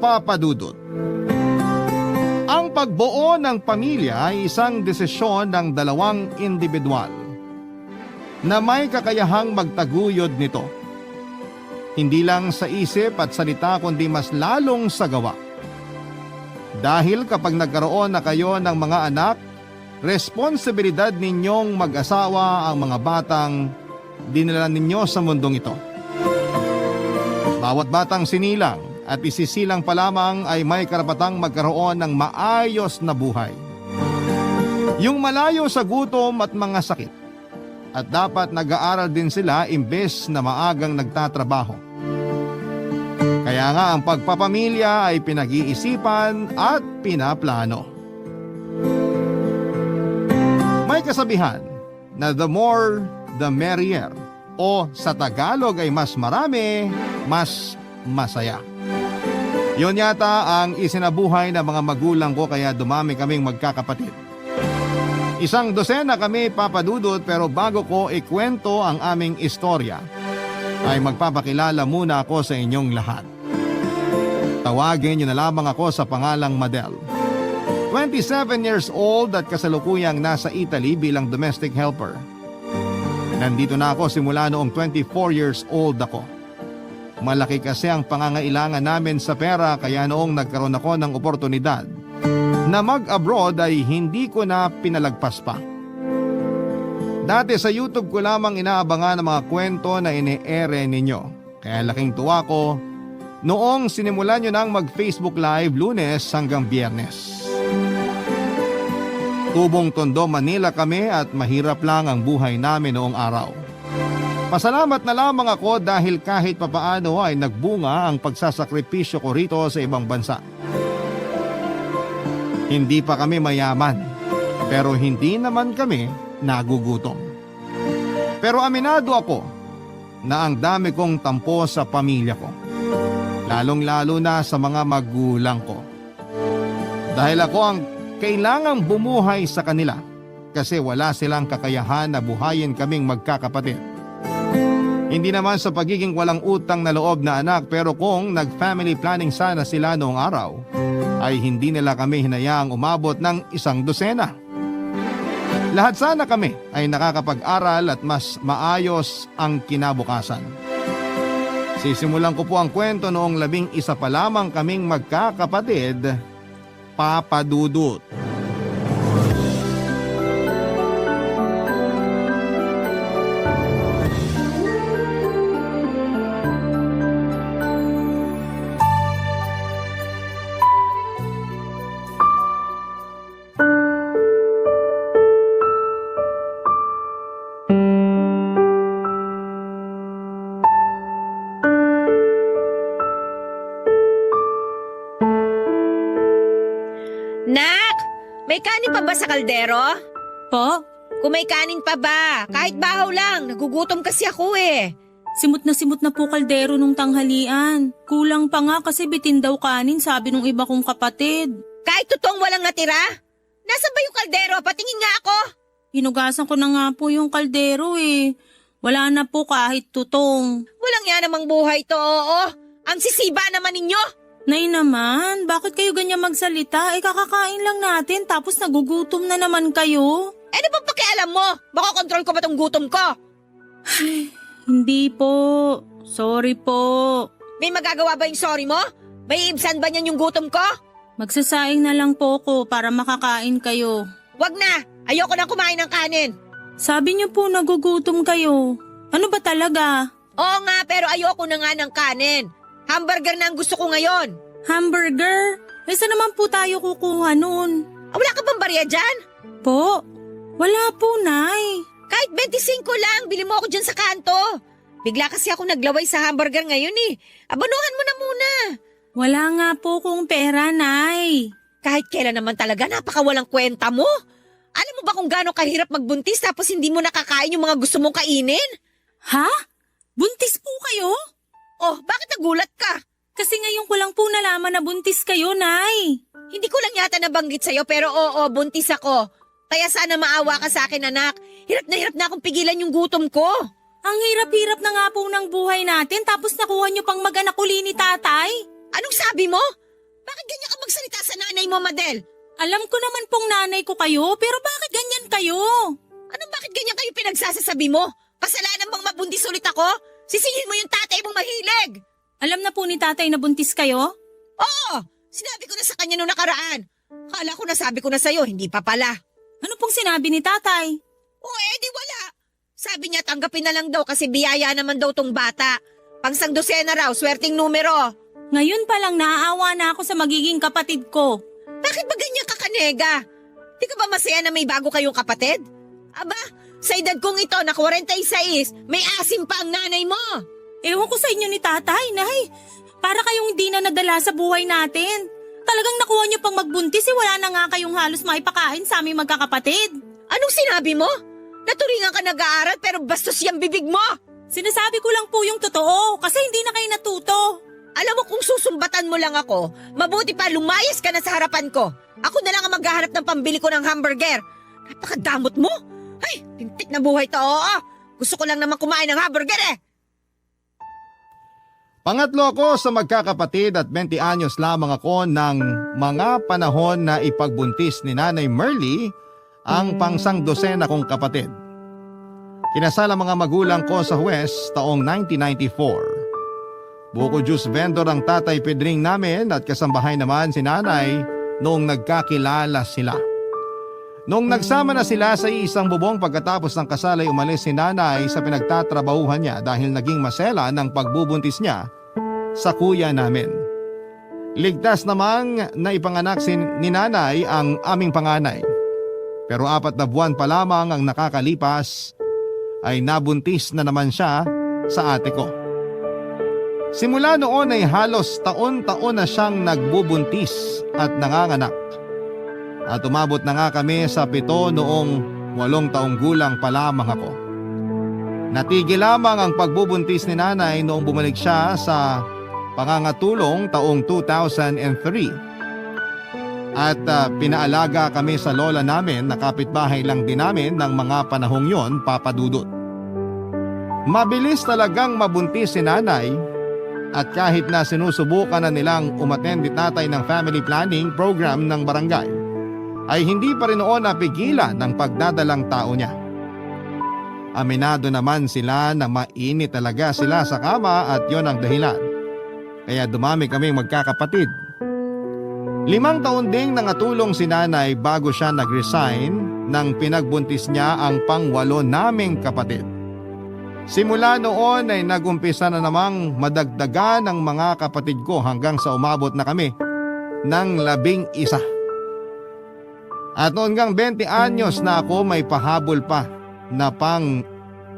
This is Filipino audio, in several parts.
Papa Dudut. Ang pagbuo ng pamilya ay isang desisyon ng dalawang individual na may kakayahang magtaguyod nito. Hindi lang sa isip at salita kundi mas lalong sa gawa. Dahil kapag nagkaroon na kayo ng mga anak, responsibilidad ninyong mag-asawa ang mga batang dinala ninyo sa mundong ito. Bawat batang sinilang at isisilang pa lamang ay may karapatang magkaroon ng maayos na buhay. Yung malayo sa gutom at mga sakit. At dapat nag-aaral din sila imbes na maagang nagtatrabaho. Kaya nga ang pagpapamilya ay pinag-iisipan at pinaplano. May kasabihan na the more the merrier, o sa Tagalog ay mas marami, mas masaya. Yun yata ang isinabuhay ng mga magulang ko kaya dumami kaming magkakapatid. 100 kami, Papa Dudut, pero bago ko ikwento ang aming istorya, ay magpapakilala muna ako sa inyong lahat. Tawagin niyo na lamang ako sa pangalang Madel. 27 years old at kasalukuyang nasa Italy bilang domestic helper. Nandito na ako simula noong 24 years old ako. Malaki kasi ang pangangailangan namin sa pera kaya noong nagkaroon ako ng oportunidad na mag-abroad ay hindi ko na pinalagpas pa. Dati sa YouTube ko lamang inaabangan ang mga kwento na ine-ere ninyo. Kaya laking tuwa ko noong sinimulan nyo nang mag-Facebook Live Lunes hanggang Biyernes. Tubong-Tondo, Manila kami at mahirap lang ang buhay namin noong araw. Pasalamat na lamang ako dahil kahit papaano ay nagbunga ang pagsasakripisyo ko rito sa ibang bansa. Hindi pa kami mayaman, pero hindi naman kami nagugutom. Pero aminado ako na ang dami kong tampo sa pamilya ko, lalong-lalo na sa mga magulang ko. Dahil ako ang kailangang bumuhay sa kanila kasi wala silang kakayahan na buhayin kaming magkakapatid. Hindi naman sa pagiging walang utang na loob na anak pero kung nag-family planning sana sila noong araw, ay hindi nila kami hinayaang umabot ng 100. Lahat sana kami ay nakakapag-aral at mas maayos ang kinabukasan. Sisimulan ko po ang kwento noong 11 pa lamang kaming magkakapatid, Papa Dudut. Nak! May kanin pa ba sa kaldero? Po? Kung may kanin pa ba, kahit bahaw lang, nagugutom kasi ako eh. Simot na po kaldero nung tanghalian. Kulang pa nga kasi bitin daw kanin sabi nung iba kong kapatid. Kahit totoong walang natira? Nasaan ba yung kaldero? Patingin nga ako. Hinugasan ko na nga po yung kaldero eh. Wala na po kahit tutong. Walang yan namang buhay to, oo. Ang sisiba naman ninyo. Nay naman, bakit kayo ganyan magsalita? Kakakain lang natin tapos nagugutom na naman kayo. Ano bang pakialam mo? Makokontrol ko ba tong gutom ko? Hindi po. Sorry po. May magagawa ba yung sorry mo? May ibsan ba niyan yung gutom ko? Magsasaing na lang po ko para makakain kayo. Wag na! Ayoko na kumain ng kanin. Sabi niyo po nagugutom kayo. Ano ba talaga? Oo nga, pero ayoko na nga ng kanin. Hamburger na ang gusto ko ngayon. Hamburger? Eh, saan naman po tayo kukuha nun? Wala ka bang barya dyan? Po? Wala po, Nay. Kahit 25 lang, bili mo ako dyan sa kanto. Bigla kasi ako naglaway sa hamburger ngayon eh. Abanuhan mo na muna. Wala nga po kong pera, Nay. Kahit kailan naman talaga, napakawalang kwenta mo. Alam mo ba kung gaano kahirap magbuntis tapos hindi mo nakakain yung mga gusto mong kainin? Ha? Buntis po kayo? Oh, bakit nagulat ka? Kasi ngayon ko lang po nalaman na buntis kayo, Nay. Hindi ko lang yata nabanggit sa'yo pero oo, buntis ako. Kaya sana maawa ka sa akin, anak. Hirap na akong pigilan yung gutom ko. Ang hirap-hirap na nga po ng buhay natin tapos nakuha niyo pang mag-anak uli ni tatay. Anong sabi mo? Bakit ganyan ka magsalita sa nanay mo, Madel? Alam ko naman pong nanay ko kayo, pero bakit ganyan kayo? Anong bakit ganyan kayo pinagsasasabi mo? Kasalanan bang mabuntis ulit ako? Sisihin mo yung tatay mong mahilig! Alam na po ni tatay na buntis kayo? Oo! Sinabi ko na sa kanya nung nakaraan. Kala ko nasabi ko na sa'yo, hindi pa pala. Ano pong sinabi ni tatay? Di wala. Sabi niya tanggapin na lang daw kasi biyaya naman daw tong bata. Pangsang dosena raw, swerteng numero. Ngayon pa lang naaawa na ako sa magiging kapatid ko. Bakit ba ganyan ka, Kanega? Di ka ba masaya na may bago kayong kapatid? Aba, sa edad kong ito na 46, may asim pa ang nanay mo. Ewan ko sa inyo ni tatay, nay. Para kayong di na nadala sa buhay natin. Talagang nakuha niyo pang magbuntis wala na nga kayong halos maipakain sa aming magkakapatid. Anong sinabi mo? Naturingan ka nag-aaral pero bastos yung bibig mo. Sinasabi ko lang po yung totoo kasi hindi na kayo natuto. Alam mo kung susumbatan mo lang ako, mabuti pa lumayas ka na sa harapan ko. Ako na lang ang maghahanap ng pambili ko ng hamburger. Napakadamot mo. Ay, pintik na buhay to, oo. Gusto ko lang naman kumain ng hamburger eh. Pangatlo ko sa magkakapatid at 20 anyos lamang ako ng mga panahon na ipagbuntis ni Nanay Merly ang pangsang dosena kong kapatid. Kinasal ang mga magulang ko sa Huwes taong 1994. Buko juice vendor ang tatay Pedring namin at kasambahay naman si Nanay noong nagkakilala sila. Noong nagsama na sila sa isang bubong pagkatapos ng kasal ay umalis si Nanay sa pinagtatrabahuhan niya dahil naging masela ng pagbubuntis niya sa kuya namin. Ligtas namang naipanganak ni Nanay ang aming panganay. Pero 4 na buwan pa lamang ang nakakalipas ay nabuntis na naman siya sa ate ko. Simula noon ay halos taon-taon na siyang nagbubuntis at nanganganak. At umabot na nga kami sa 7 noong 8 taong gulang pa lamang ako. Natigil lamang ang pagbubuntis ni Nanay noong bumalik siya sa pangangatulong taong 2003. At pinaalaga kami sa lola namin na kapitbahay lang din namin ng mga panahong yon, Papa Dudut. Mabilis talagang mabuntis si Nanay at kahit na sinusubukan na nilang umattend ni tatay ng family planning program ng barangay, ay hindi pa rin noon napigilan ng pagdadalang tao niya. Aminado naman sila na mainit talaga sila sa kama at yon ang dahilan. Kaya dumami kaming magkakapatid. 5 taon ding nangatulong si Nanay bago siya nag-resign nang pinagbuntis niya ang pang-8 naming kapatid. Simula noon ay nagumpisa na namang madagdagan ng mga kapatid ko hanggang sa umabot na kami ng 11. At noon ngang 20 anyos na ako may pahabol pa na pang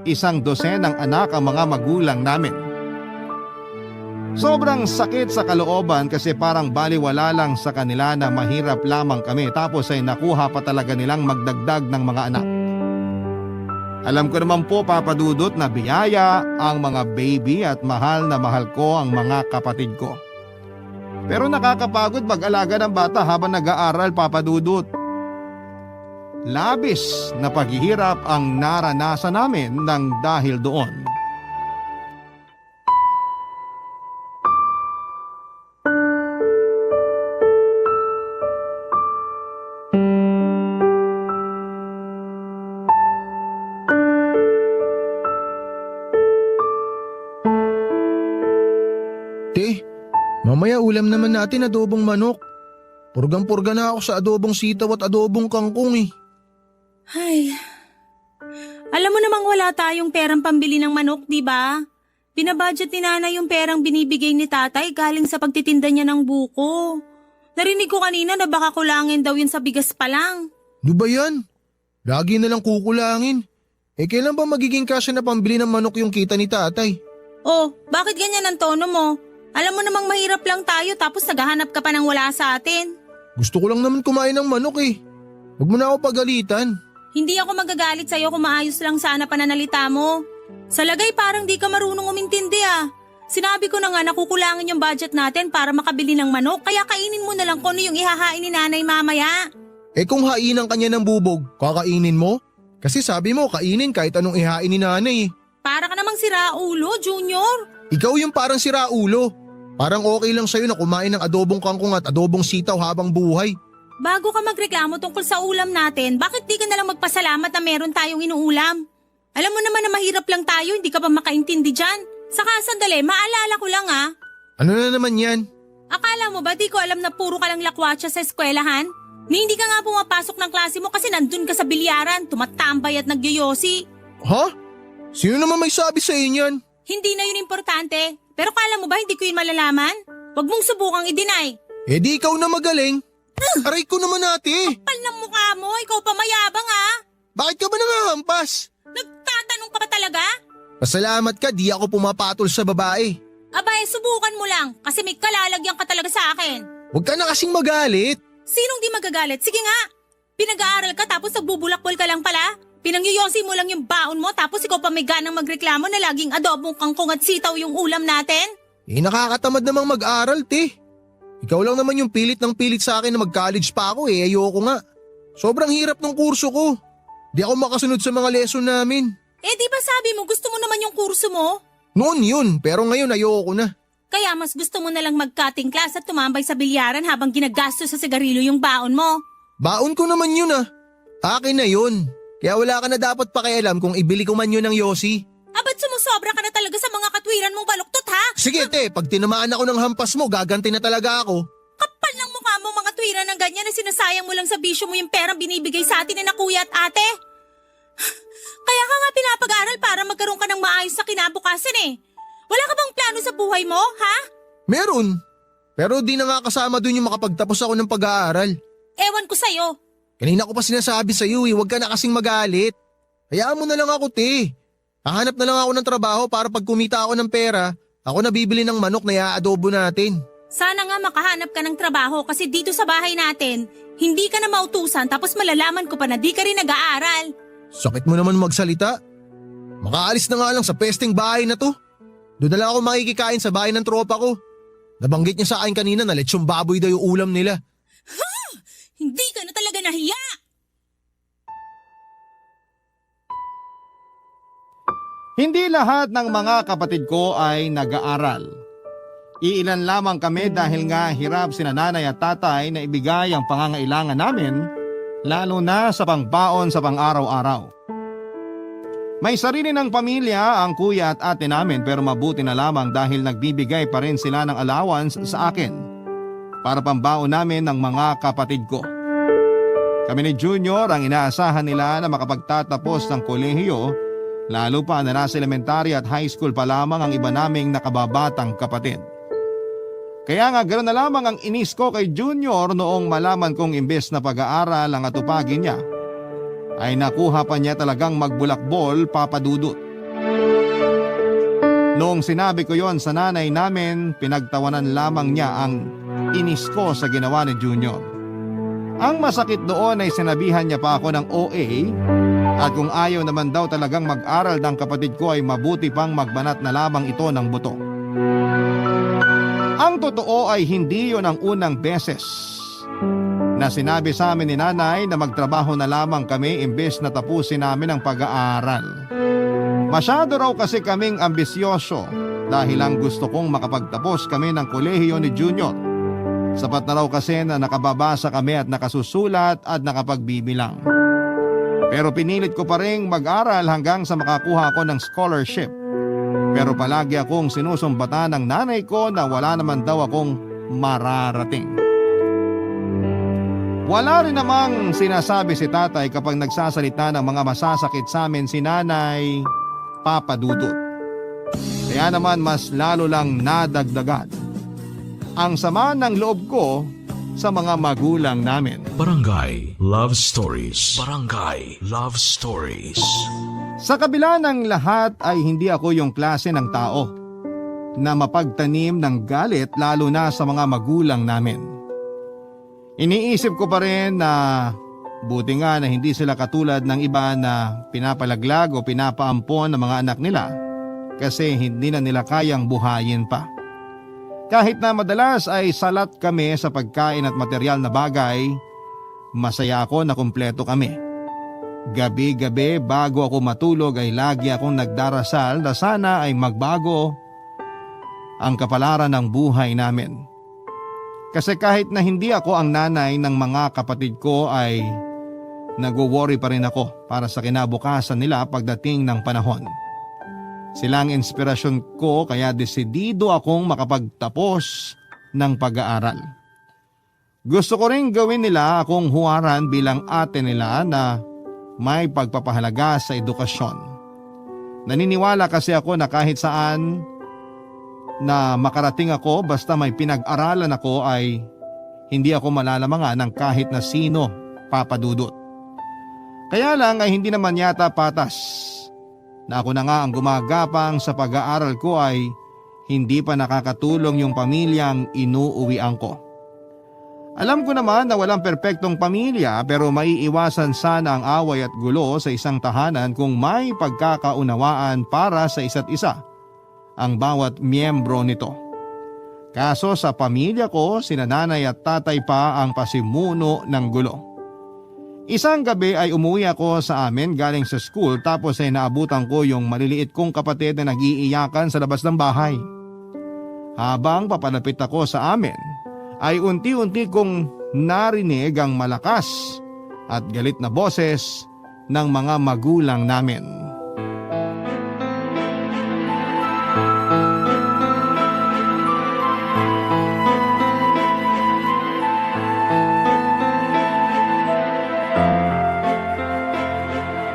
12 anak ang mga magulang namin. Sobrang sakit sa kalooban kasi parang baliwala lang sa kanila na mahirap lamang kami tapos ay nakuha pa talaga nilang magdagdag ng mga anak. Alam ko naman po, Papa Dudut, na biyaya ang mga baby at mahal na mahal ko ang mga kapatid ko. Pero nakakapagod mag-alaga ng bata habang nag-aaral, Papa Dudut. Labis na paghihirap ang naranasan namin ng dahil doon. Mamaya ulam naman natin adobong manok. Purgang-purga na ako sa adobong sitaw at adobong kangkong eh. Ay, alam mo namang wala tayong perang pambili ng manok, di ba? Binabudget ni Nanay yung perang binibigay ni tatay galing sa pagtitinda niya ng buko. Narinig ko kanina na baka kulangin daw yun sa bigas pa lang. Ano ba yan? Lagi na lang kukulangin. Kailan ba magiging kasya na pambili ng manok yung kita ni tatay? Oh, bakit ganyan ang tono mo? Alam mo namang mahirap lang tayo tapos naghahanap ka pa ng wala sa atin. Gusto ko lang naman kumain ng manok eh. Huwag mo na ako pagalitan. Hindi ako magagalit sa'yo kung maayos lang sana pananalita mo. Sa lagay parang di ka marunong umintindi ah. Sinabi ko na nga nakukulangin yung budget natin para makabili ng manok kaya kainin mo na lang kung ano yung ihahain ni Nanay mamaya. Kung hainan ka niya ng bubog, kakainin mo? Kasi sabi mo kainin kahit anong ihain ni Nanay eh. Para ka namang siraulo, Junior. Ikaw yung parang siraulo. Parang okay lang sa'yo na kumain ng adobong kangkong at adobong sitaw habang buhay. Bago ka magreklamo tungkol sa ulam natin, bakit di ka nalang magpasalamat na meron tayong inuulam? Alam mo naman na mahirap lang tayo, hindi ka pa makaintindi dyan. Saka sandali, maalala ko lang ah. Ano na naman yan? Akala mo ba di ko alam na puro ka lang lakwatsa sa eskwelahan? Ni hindi ka nga pumapasok ng klase mo kasi nandun ka sa bilyaran, tumatambay at nagyoyosi. Ha? Sino naman may sabi sa inyan? Hindi na yun importante. Pero kala mo ba hindi ko yun malalaman? Huwag mong subukang i-deny. Eh di ikaw na magaling. Aray ko naman ate. Kapal ng mukha mo, ikaw pa mayabang ah. Bakit ka ba nangahampas? Nagtatanong ka ba talaga? Pasalamat ka, di ako pumapatol sa babae. Abay, subukan mo lang kasi may kalalagyan ka talaga sa akin. Huwag ka na kasing magalit. Sinong di magagalit? Sige nga. Pinag-aaral ka tapos nagbubulakbol ka lang pala. Pinangyoyosi mo lang yung baon mo tapos ikaw pa may ganang magreklamo na laging adobong kangkong at sitaw yung ulam natin? Eh nakakatamad namang mag-aral, te. Ikaw lang naman yung pilit ng pilit sa akin na mag-college pa ako eh, ayoko nga. Sobrang hirap ng kurso ko. Di ako makasunod sa mga lesson namin. Eh di ba sabi mo gusto mo naman yung kurso mo? Noon yun, pero ngayon ayoko na. Kaya mas gusto mo na lang mag-cutting class at tumambay sa bilyaran habang ginagastos sa sigarilyo yung baon mo. Baon ko naman yun ah. Akin na yun. Kaya wala ka na dapat pakialam kung ibili ko man yun ng Yossi. Abat sumusobra ka na talaga sa mga katwiran mong baluktot ha? Sige te, pag tinamaan ako ng hampas mo, gaganti na talaga ako. Kapal ng mukha mo mga twiran ng ganyan na sinasayang mo lang sa bisyo mo yung perang binibigay sa atin ni na kuya at ate. Kaya ka nga pinapag-aral para magkaroon ka ng maayos sa kinabukasan eh. Wala ka bang plano sa buhay mo, ha? Meron. Pero di na nga kasama dun yung makapagtapos ako ng pag-aaral. Ewan ko sa'yo. Kanina ko pa sinasabi sa'yo huwag ka na kasing magalit. Hayaan mo na lang ako te. Hahanap na lang ako ng trabaho para pag kumita ako ng pera, ako na bibili ng manok na iaadobo natin. Sana nga makahanap ka ng trabaho kasi dito sa bahay natin, hindi ka na mautusan tapos malalaman ko pa na di ka rin nag-aaral. Sakit mo naman magsalita. Makaalis na nga lang sa pesteng bahay na to. Doon na lang ako makikikain sa bahay ng tropa ko. Nabanggit niya sa akin kanina na lechong baboy daw yung ulam nila. Hindi ka na talaga nahiya! Hindi lahat ng mga kapatid ko ay nag-aaral. Iilan lamang kami dahil nga hirap sina nanay at tatay na ibigay ang pangangailangan namin, lalo na sa pangbaon sa pang-araw-araw. May sarili ng pamilya ang kuya at ate namin pero mabuti na lamang dahil nagbibigay pa rin sila ng allowance sa akin para pambaon namin ng mga kapatid ko. Kami ni Junior ang inaasahan nila na makapagtatapos ng kolehiyo, lalo pa na nasa elementary at high school pa lamang ang iba naming nakababatang kapatid. Kaya nga ganoon na lamang ang inis ko kay Junior noong malaman kong imbes na pag-aaral ang atupagin niya, ay nakuha pa niya talagang magbulakbol papadudot. Noong sinabi ko yon sa nanay namin, pinagtawanan lamang niya ang inis ko sa ginawa ni Junior. Ang masakit doon ay sinabihan niya pa ako ng OA at kung ayaw naman daw talagang mag-aral ng kapatid ko ay mabuti pang magbanat na lamang ito ng buto. Ang totoo ay hindi yon ang unang beses na sinabi sa amin ni nanay na magtrabaho na lamang kami imbes na tapusin namin ang pag-aaral. Masyado raw kasi kaming ambisyoso dahil ang gusto kong makapagtapos kami ng kolehiyo ni Junior. Sapat na raw kasi na nakababasa kami at nakasusulat at nakapagbibilang. Pero pinilit ko pa rin mag-aral hanggang sa makakuha ako ng scholarship. Pero palagi akong sinusumbatan ng nanay ko na wala naman daw akong mararating. Wala rin namang sinasabi si tatay kapag nagsasalita ng mga masasakit sa amin si nanay papadudot. Kaya naman mas lalo lang nadagdagan ang sama ng loob ko sa mga magulang namin. Barangay Love Stories. Barangay Love Stories. Sa kabila ng lahat ay hindi ako yung klase ng tao na mapagtanim ng galit lalo na sa mga magulang namin. Iniisip ko pa rin na buti nga na hindi sila katulad ng iba na pinapalaglag o pinapaampon ng mga anak nila kasi hindi na nila kayang buhayin pa. Kahit na madalas ay salat kami sa pagkain at material na bagay, masaya ako na kumpleto kami. Gabi-gabi bago ako matulog ay lagi akong nagdarasal na sana ay magbago ang kapalaran ng buhay namin. Kasi kahit na hindi ako ang nanay ng mga kapatid ko ay nagwo-worry pa rin ako para sa kinabukasan nila pagdating ng panahon. Sila ang inspirasyon ko kaya desidido akong makapagtapos ng pag-aaral. Gusto ko rin gawin nila akong huwaran bilang ate nila na may pagpapahalaga sa edukasyon. Naniniwala kasi ako na kahit saan na makarating ako basta may pinag-aralan ako ay hindi ako malalamangan ng kahit na sino, Papa Dudut. Kaya lang ay hindi naman yata patas na ako na nga ang gumagapang sa pag-aaral ko ay hindi pa nakakatulong yung pamilyang inuuwian ko. Alam ko naman na walang perpektong pamilya pero maiiwasan sana ang away at gulo sa isang tahanan kung may pagkakaunawaan para sa isa't isa ang bawat miyembro nito. Kaso sa pamilya ko, sina nanay at tatay pa ang pasimuno ng gulo. Isang gabi ay umuwi ako sa amin galing sa school tapos ay naabutan ko yung maliliit kong kapatid na nag-iiyakan sa labas ng bahay. Habang papalapit ako sa amin, ay unti-unti kong narinig ang malakas at galit na boses ng mga magulang namin.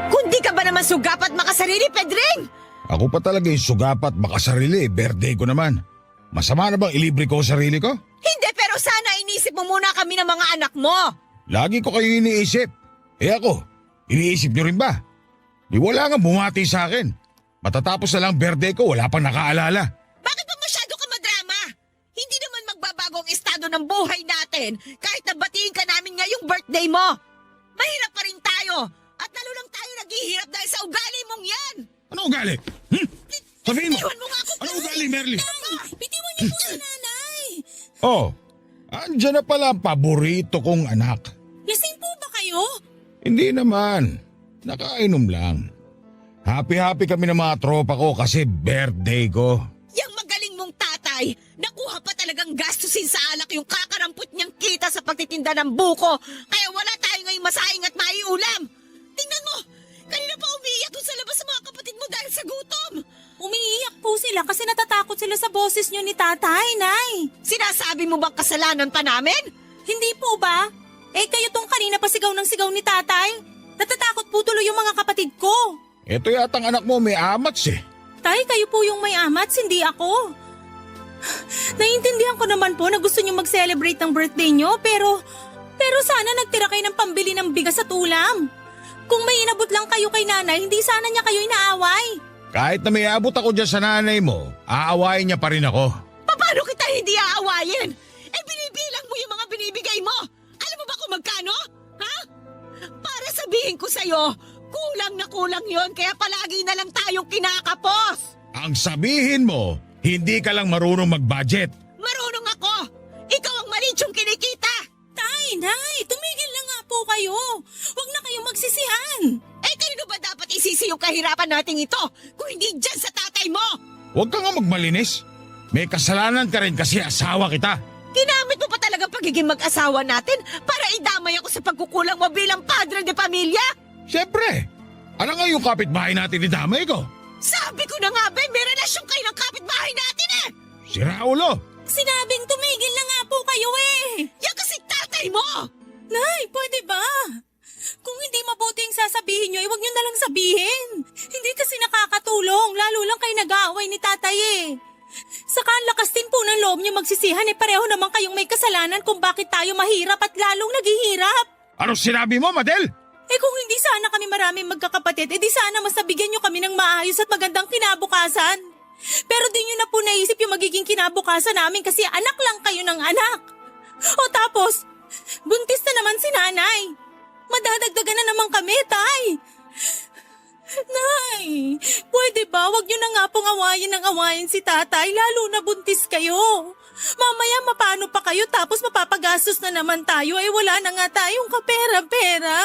Kundi ka ba naman sugapat makasarili, Pedring? Ako pa talaga yung sugapat makasarili, birthday ko naman. Masama na bang ilibre ko ang sarili ko? Hindi, pero sana inisip mo muna kami ng mga anak mo. Lagi ko kayo iniisip. Ako, iniisip nyo rin ba? Di wala nga bumati sa akin. Matatapos na lang birthday ko, wala pang nakaalala. Bakit ba masyado ka madrama? Hindi naman magbabago ang estado ng buhay natin kahit nabatiin ka namin ngayong birthday mo. Mahirap pa rin tayo at lalo lang tayo naghihirap dahil sa ugali mong yan. Ano ugali? Sabihin mo, Iwan mo nga ako. ano ugali, Merly? Bitiwan niyo po si nanay. Oh, andyan na pala ang paborito kong anak. Lasing po ba kayo? Hindi naman, nakainom lang. Happy-happy kami ng mga tropa ko kasi birthday ko. Yang magaling mong tatay, nakuha pa talagang gastusin sa alak yung kakarampot niyang kita sa pagtitinda ng buko. Kaya wala tayo ngayong masaing at maiulam. Tingnan mo, kanina pa umiiyak doon sa labas sa mga kapatid mo dahil sa gutom. Umiiyak po sila kasi natatakot sila sa boses niyo ni tatay, nay. Sinasabi mo bang kasalanan pa namin? Hindi po ba? Kayo tong kanina pa sigaw ng sigaw ni tatay. Natatakot po tuloy yung mga kapatid ko. Ito yatang anak mo may amats eh. Tay, kayo po yung may amats, hindi ako. Naiintindihan ko naman po na gusto niyo mag-celebrate ng birthday niyo, pero sana nagtira kayo ng pambili ng bigas at ulam. Kung may inabot lang kayo kay nanay, hindi sana niya kayo inaaway. Kahit na may abot ako dyan sa nanay mo, aawayin niya pa rin ako. Paano kita hindi aawayin? Binibilang mo yung mga binibigay mo. Alam mo ba kung magkano? Ha? Para sabihin ko sa'yo, kulang na kulang yon kaya palagi na lang tayong kinakapos. Ang sabihin mo, hindi ka lang marunong mag-budget. Marunong ako. Ikaw ang maliit yung kinikita. Tay, nay, tumigil na nga po kayo. Huwag na kayong magsisihan. Kanino ba dapat isisi yung kahirapan nating ito kung hindi dyan sa tatay mo? Huwag ka nga magmalinis. May kasalanan ka rin kasi asawa kita. Ginamit mo pa talaga pagiging mag-asawa natin para idamay ako sa pagkukulang mo bilang padre de pamilya? Siyempre, ano nga yung kapitbahay natin ni damay ko? Sabi ko na nga ba, may relasyon kayo ng kapitbahay natin eh! Si Raulo. Sinabing tumigil na nga po kayo eh. Yan kasi tatay mo! Nay, pwede ba? Kung hindi mabuti ang sasabihin nyo, huwag nyo nalang sabihin. Hindi kasi nakakatulong, lalo lang kayo nag-aaway ni tatay eh. Saka ang lakas din po ng loob nyo magsisihan pareho naman kayong may kasalanan kung bakit tayo mahirap at lalong naghihirap. Ano sinabi mo, Madel? Kung hindi sana kami maraming magkakapatid, di sana mas nabigyan nyo kami ng maayos at magandang kinabukasan. Pero di nyo na po naisip yung magiging kinabukasan namin kasi anak lang kayo ng anak. O tapos, buntis na naman si nanay. Madadagdagan na naman kami, tay. Nay, pwede ba wag nyo na nga pong awayin ng awayin si tatay lalo na buntis kayo. Mamaya mapano pa kayo tapos mapapagastos na naman tayo wala na nga tayong kapera-pera.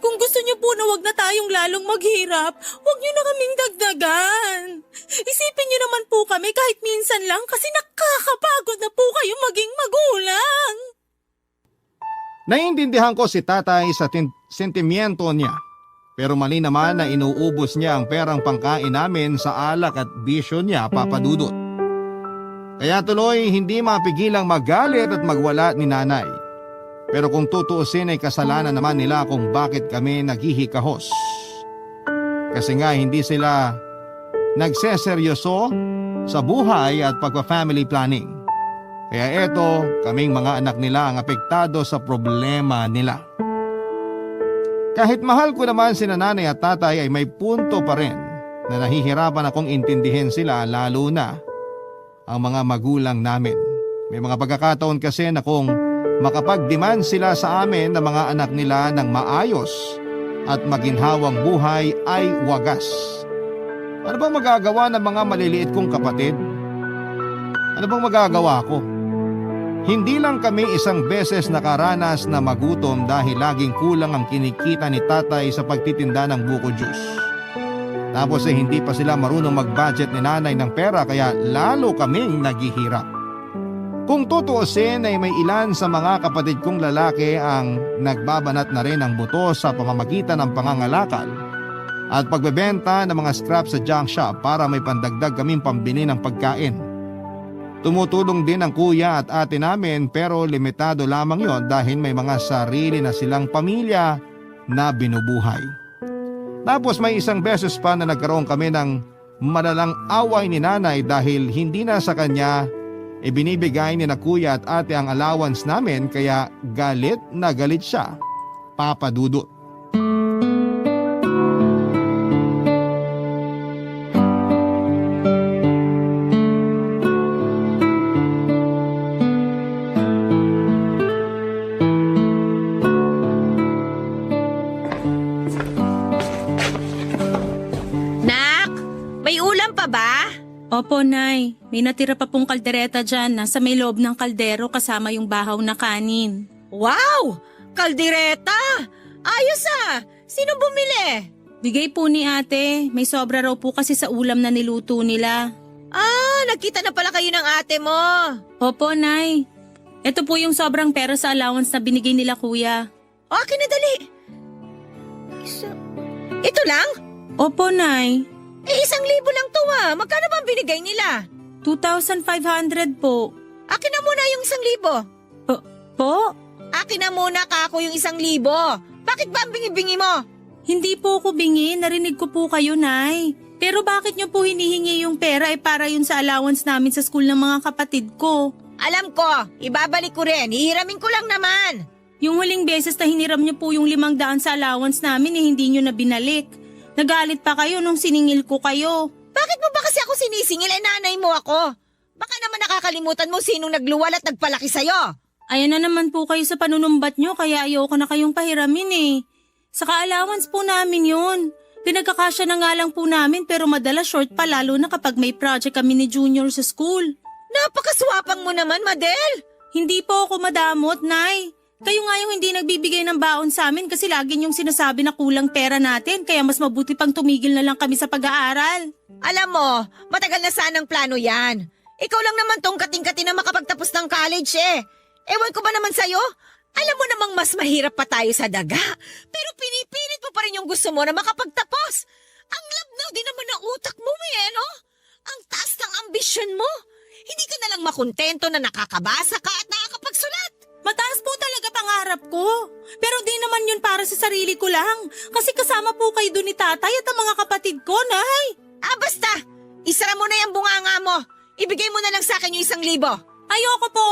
Kung gusto niyo po na wag na tayong lalong maghirap, wag niyo na kaming dagdagan. Isipin niyo naman po kami kahit minsan lang kasi nakakapagod na po kayo maging magulang. Naiintindihan ko si tatay sa sentimiento niya. Pero mali naman na inuubos niya ang perang pangkain namin sa alak at bisyo niya, Papa Dudut. Kaya tuloy hindi mapigilang magalit at magwala ni nanay. Pero kung tutuusin ay kasalanan naman nila kung bakit kami naghihikahos. Kasi nga hindi sila nagseseryoso sa buhay at pagpa-family planning. Kaya eto, kaming mga anak nila ang apektado sa problema nila. Kahit mahal ko naman si nanay at tatay ay may punto pa rin na nahihirapan akong intindihin sila, lalo na ang mga magulang namin. May mga pagkakataon kasi na kung makapag-demand sila sa amin ng mga anak nila ng maayos at maginhawang buhay ay wagas. Ano bang magagawa ng mga maliliit kong kapatid? Ano bang magagawa ko? Hindi lang kami isang beses nakaranas na magutom dahil laging kulang ang kinikita ni tatay sa pagtitinda ng buko juice. Tapos hindi pa sila marunong mag-budget ni nanay ng pera kaya lalo kaming naghihirap. Kung tutuusin ay may ilan sa mga kapatid kong lalaki ang nagbabanat na rin ng buto sa pamamagitan ng pangangalakal at pagbebenta ng mga scraps sa junk shop para may pandagdag kaming pambili ng pagkain. Tumutulong din ang kuya at ate namin pero limitado lamang yon dahil may mga sarili na silang pamilya na binubuhay. Tapos may isang beses pa na nagkaroon kami ng malalang away ni nanay dahil hindi na sa kanya ibinibigay ni na kuya at ate ang allowance namin kaya galit na galit siya, Papa Dudut. Nak, may ulam pa ba? Opo, Nay. May natira pa pong kaldereta dyan. Nasa may loob ng kaldero kasama yung bahaw na kanin. Wow! Kaldereta! Ayos ah! Sino bumili? Bigay po ni ate. May sobra raw po kasi sa ulam na niluto nila. Ah, nagkita na pala kayo ng ate mo. Opo, Nay. Ito po yung sobrang pera sa allowance na binigay nila kuya. O, akin na dali. Ito lang? Opo, Nay. 1,000 lang to ah. Magkano ba ang binigay nila? 2,500 po. Akin na muna yung 1,000. Po? Akin na muna kako yung 1,000. Bakit ba ang bingi-bingi mo? Hindi po ako bingi. Narinig ko po kayo, Nay. Pero bakit niyo po hinihingi yung pera para yun sa allowance namin sa school ng mga kapatid ko? Alam ko, ibabalik ko rin. Hihiramin ko lang naman. Yung huling beses na hiniram niyo po yung 500 sa allowance namin hindi niyo na binalik. Nagalit pa kayo nung siningil ko kayo. Bakit mo ba kasi ako sinisingil? Nanay mo ako. Baka naman nakakalimutan mo sinong nagluwal at nagpalaki sa'yo. Ayan na naman po kayo sa panunumbat niyo kaya ayoko na kayong pahiramin eh. Saka allowance po namin yun. Pinagkakasya na nga lang po namin pero madalas short pa lalo na kapag may project kami ni Junior sa school. Napakaswapang mo naman, Madel. Hindi po ako madamot, Nay. Kayo nga yung hindi nagbibigay ng baon sa amin kasi lagi niyong sinasabi na kulang pera natin kaya mas mabuti pang tumigil na lang kami sa pag-aaral. Alam mo, matagal na sanang plano yan. Ikaw lang naman tong kating-kati na makapagtapos ng college eh. Ewan ko ba naman sa'yo? Alam mo namang mas mahirap pa tayo sa daga. Pero pinipilit mo pa rin yung gusto mo na makapagtapos. Ang labnaw din naman ng utak mo eh, no? Ang taas ng ambisyon mo. Hindi ka na lang makontento na nakakabasa ka at nakakapagsulat. Mataas po talaga pangarap ko. Pero di naman yun para sa sarili ko lang. Kasi kasama po kayo doon ni tatay at ang mga kapatid ko, Nay. Ah, basta. Isara mo na yung bunganga mo. Ibigay mo na lang sa akin yung 1,000. Ayoko po.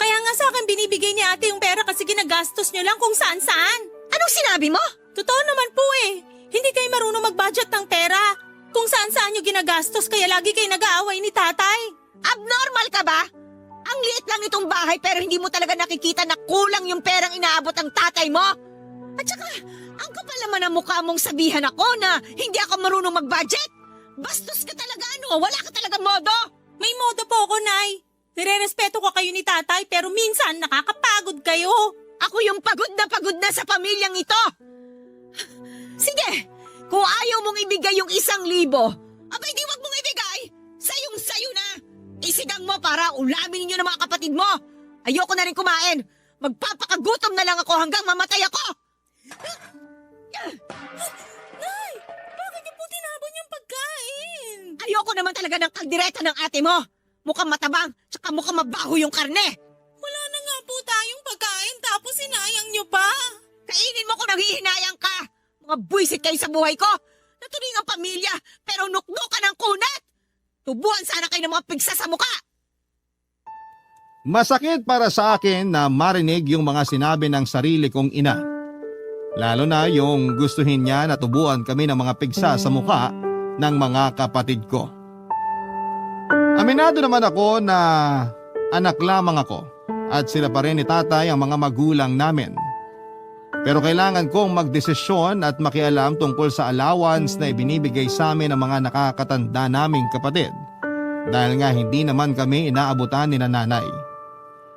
Kaya nga sa akin binibigay ni ate yung pera kasi ginagastos nyo lang kung saan-saan. Anong sinabi mo? Totoo naman po eh. Hindi kayo marunong mag-budget ng pera. Kung saan-saan nyo ginagastos kaya lagi kayo nag-aaway ni tatay. Abnormal ka ba? Ang liit lang nitong bahay pero hindi mo talaga nakikita na kulang yung perang inaabot ang tatay mo. At saka, ang kapal naman ang mukha mong sabihan ako na hindi ako marunong mag-budget. Bastos ka talaga ano, wala ka talaga modo. May modo po ako, Nay. Nire-respeto ko kayo ni tatay pero minsan nakakapagod kayo. Ako yung pagod na sa pamilyang ito. Sige, kung ayaw mong ibigay yung 1,000, abay di wag mong ibigay. Sayong-sayo na. Isigang mo para ulamin ninyo ng mga kapatid mo. Ayoko na rin kumain. Magpapakagutom na lang ako hanggang mamatay ako. Nay, bakit niyo po tinapon yung pagkain? Ayoko naman talaga ng kaldereta ng ate mo. Mukhang matabang, tsaka mukhang mabaho yung karne. Wala na nga po tayong pagkain tapos sinayang niyo pa. Kainin mo kung nanghihinayang ka. Mga buwisit kayo sa buhay ko. Natuloy ang pamilya, pero nuknukan ang kunat. Tubuan sana kayo ng mga pigsa sa muka. Masakit para sa akin na marinig yung mga sinabi ng sarili kong ina. Lalo na yung gustuhin niya na tubuan kami ng mga pigsa sa mukha ng mga kapatid ko. Aminado naman ako na anak lamang ako at sila pa rin ni tatay ang mga magulang namin. Pero kailangan kong magdesisyon at makialam tungkol sa allowance na ibinibigay sa amin ng mga nakakatanda naming kapatid dahil nga hindi naman kami inaabutan ni nanay.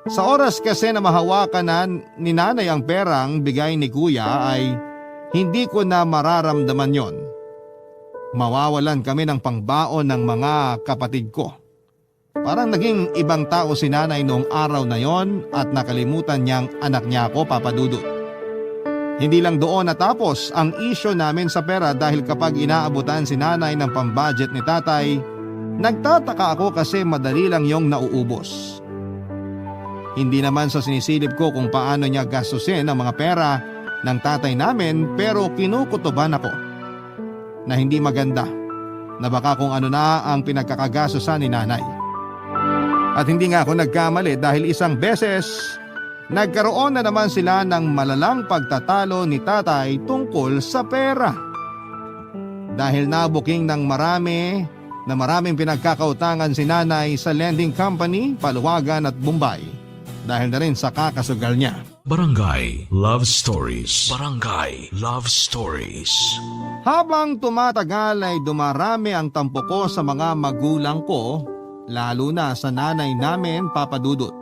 Sa oras kasi na mahawakan na ni nanay ang perang bigay ni kuya ay hindi ko na mararamdaman yon. Mawawalan kami ng pangbaon ng mga kapatid ko. Parang naging ibang tao si nanay noong araw na yon at nakalimutan niyang anak niya ako, Papa Dudut. Hindi lang doon natapos ang isyo namin sa pera dahil kapag inaabutan si nanay ng pambudget ni tatay, nagtataka ako kasi madali lang yung nauubos. Hindi naman sa sinisilip ko kung paano niya gastusin ang mga pera ng tatay namin pero kinukutuban ako na hindi maganda na baka kung ano na ang pinagkakagastusan ni nanay. At hindi nga ako nagkamali dahil isang beses nagkaroon na naman sila ng malalang pagtatalo ni tatay tungkol sa pera. Dahil nabuking ng maraming pinagkakautangan si nanay sa lending company, Paluwagan at Bombay. Dahil na rin sa kakasugal niya. Barangay Love Stories. Barangay Love Stories. Habang tumatagal ay dumarami ang tampo ko sa mga magulang ko, lalo na sa nanay namin, Papa Dudut.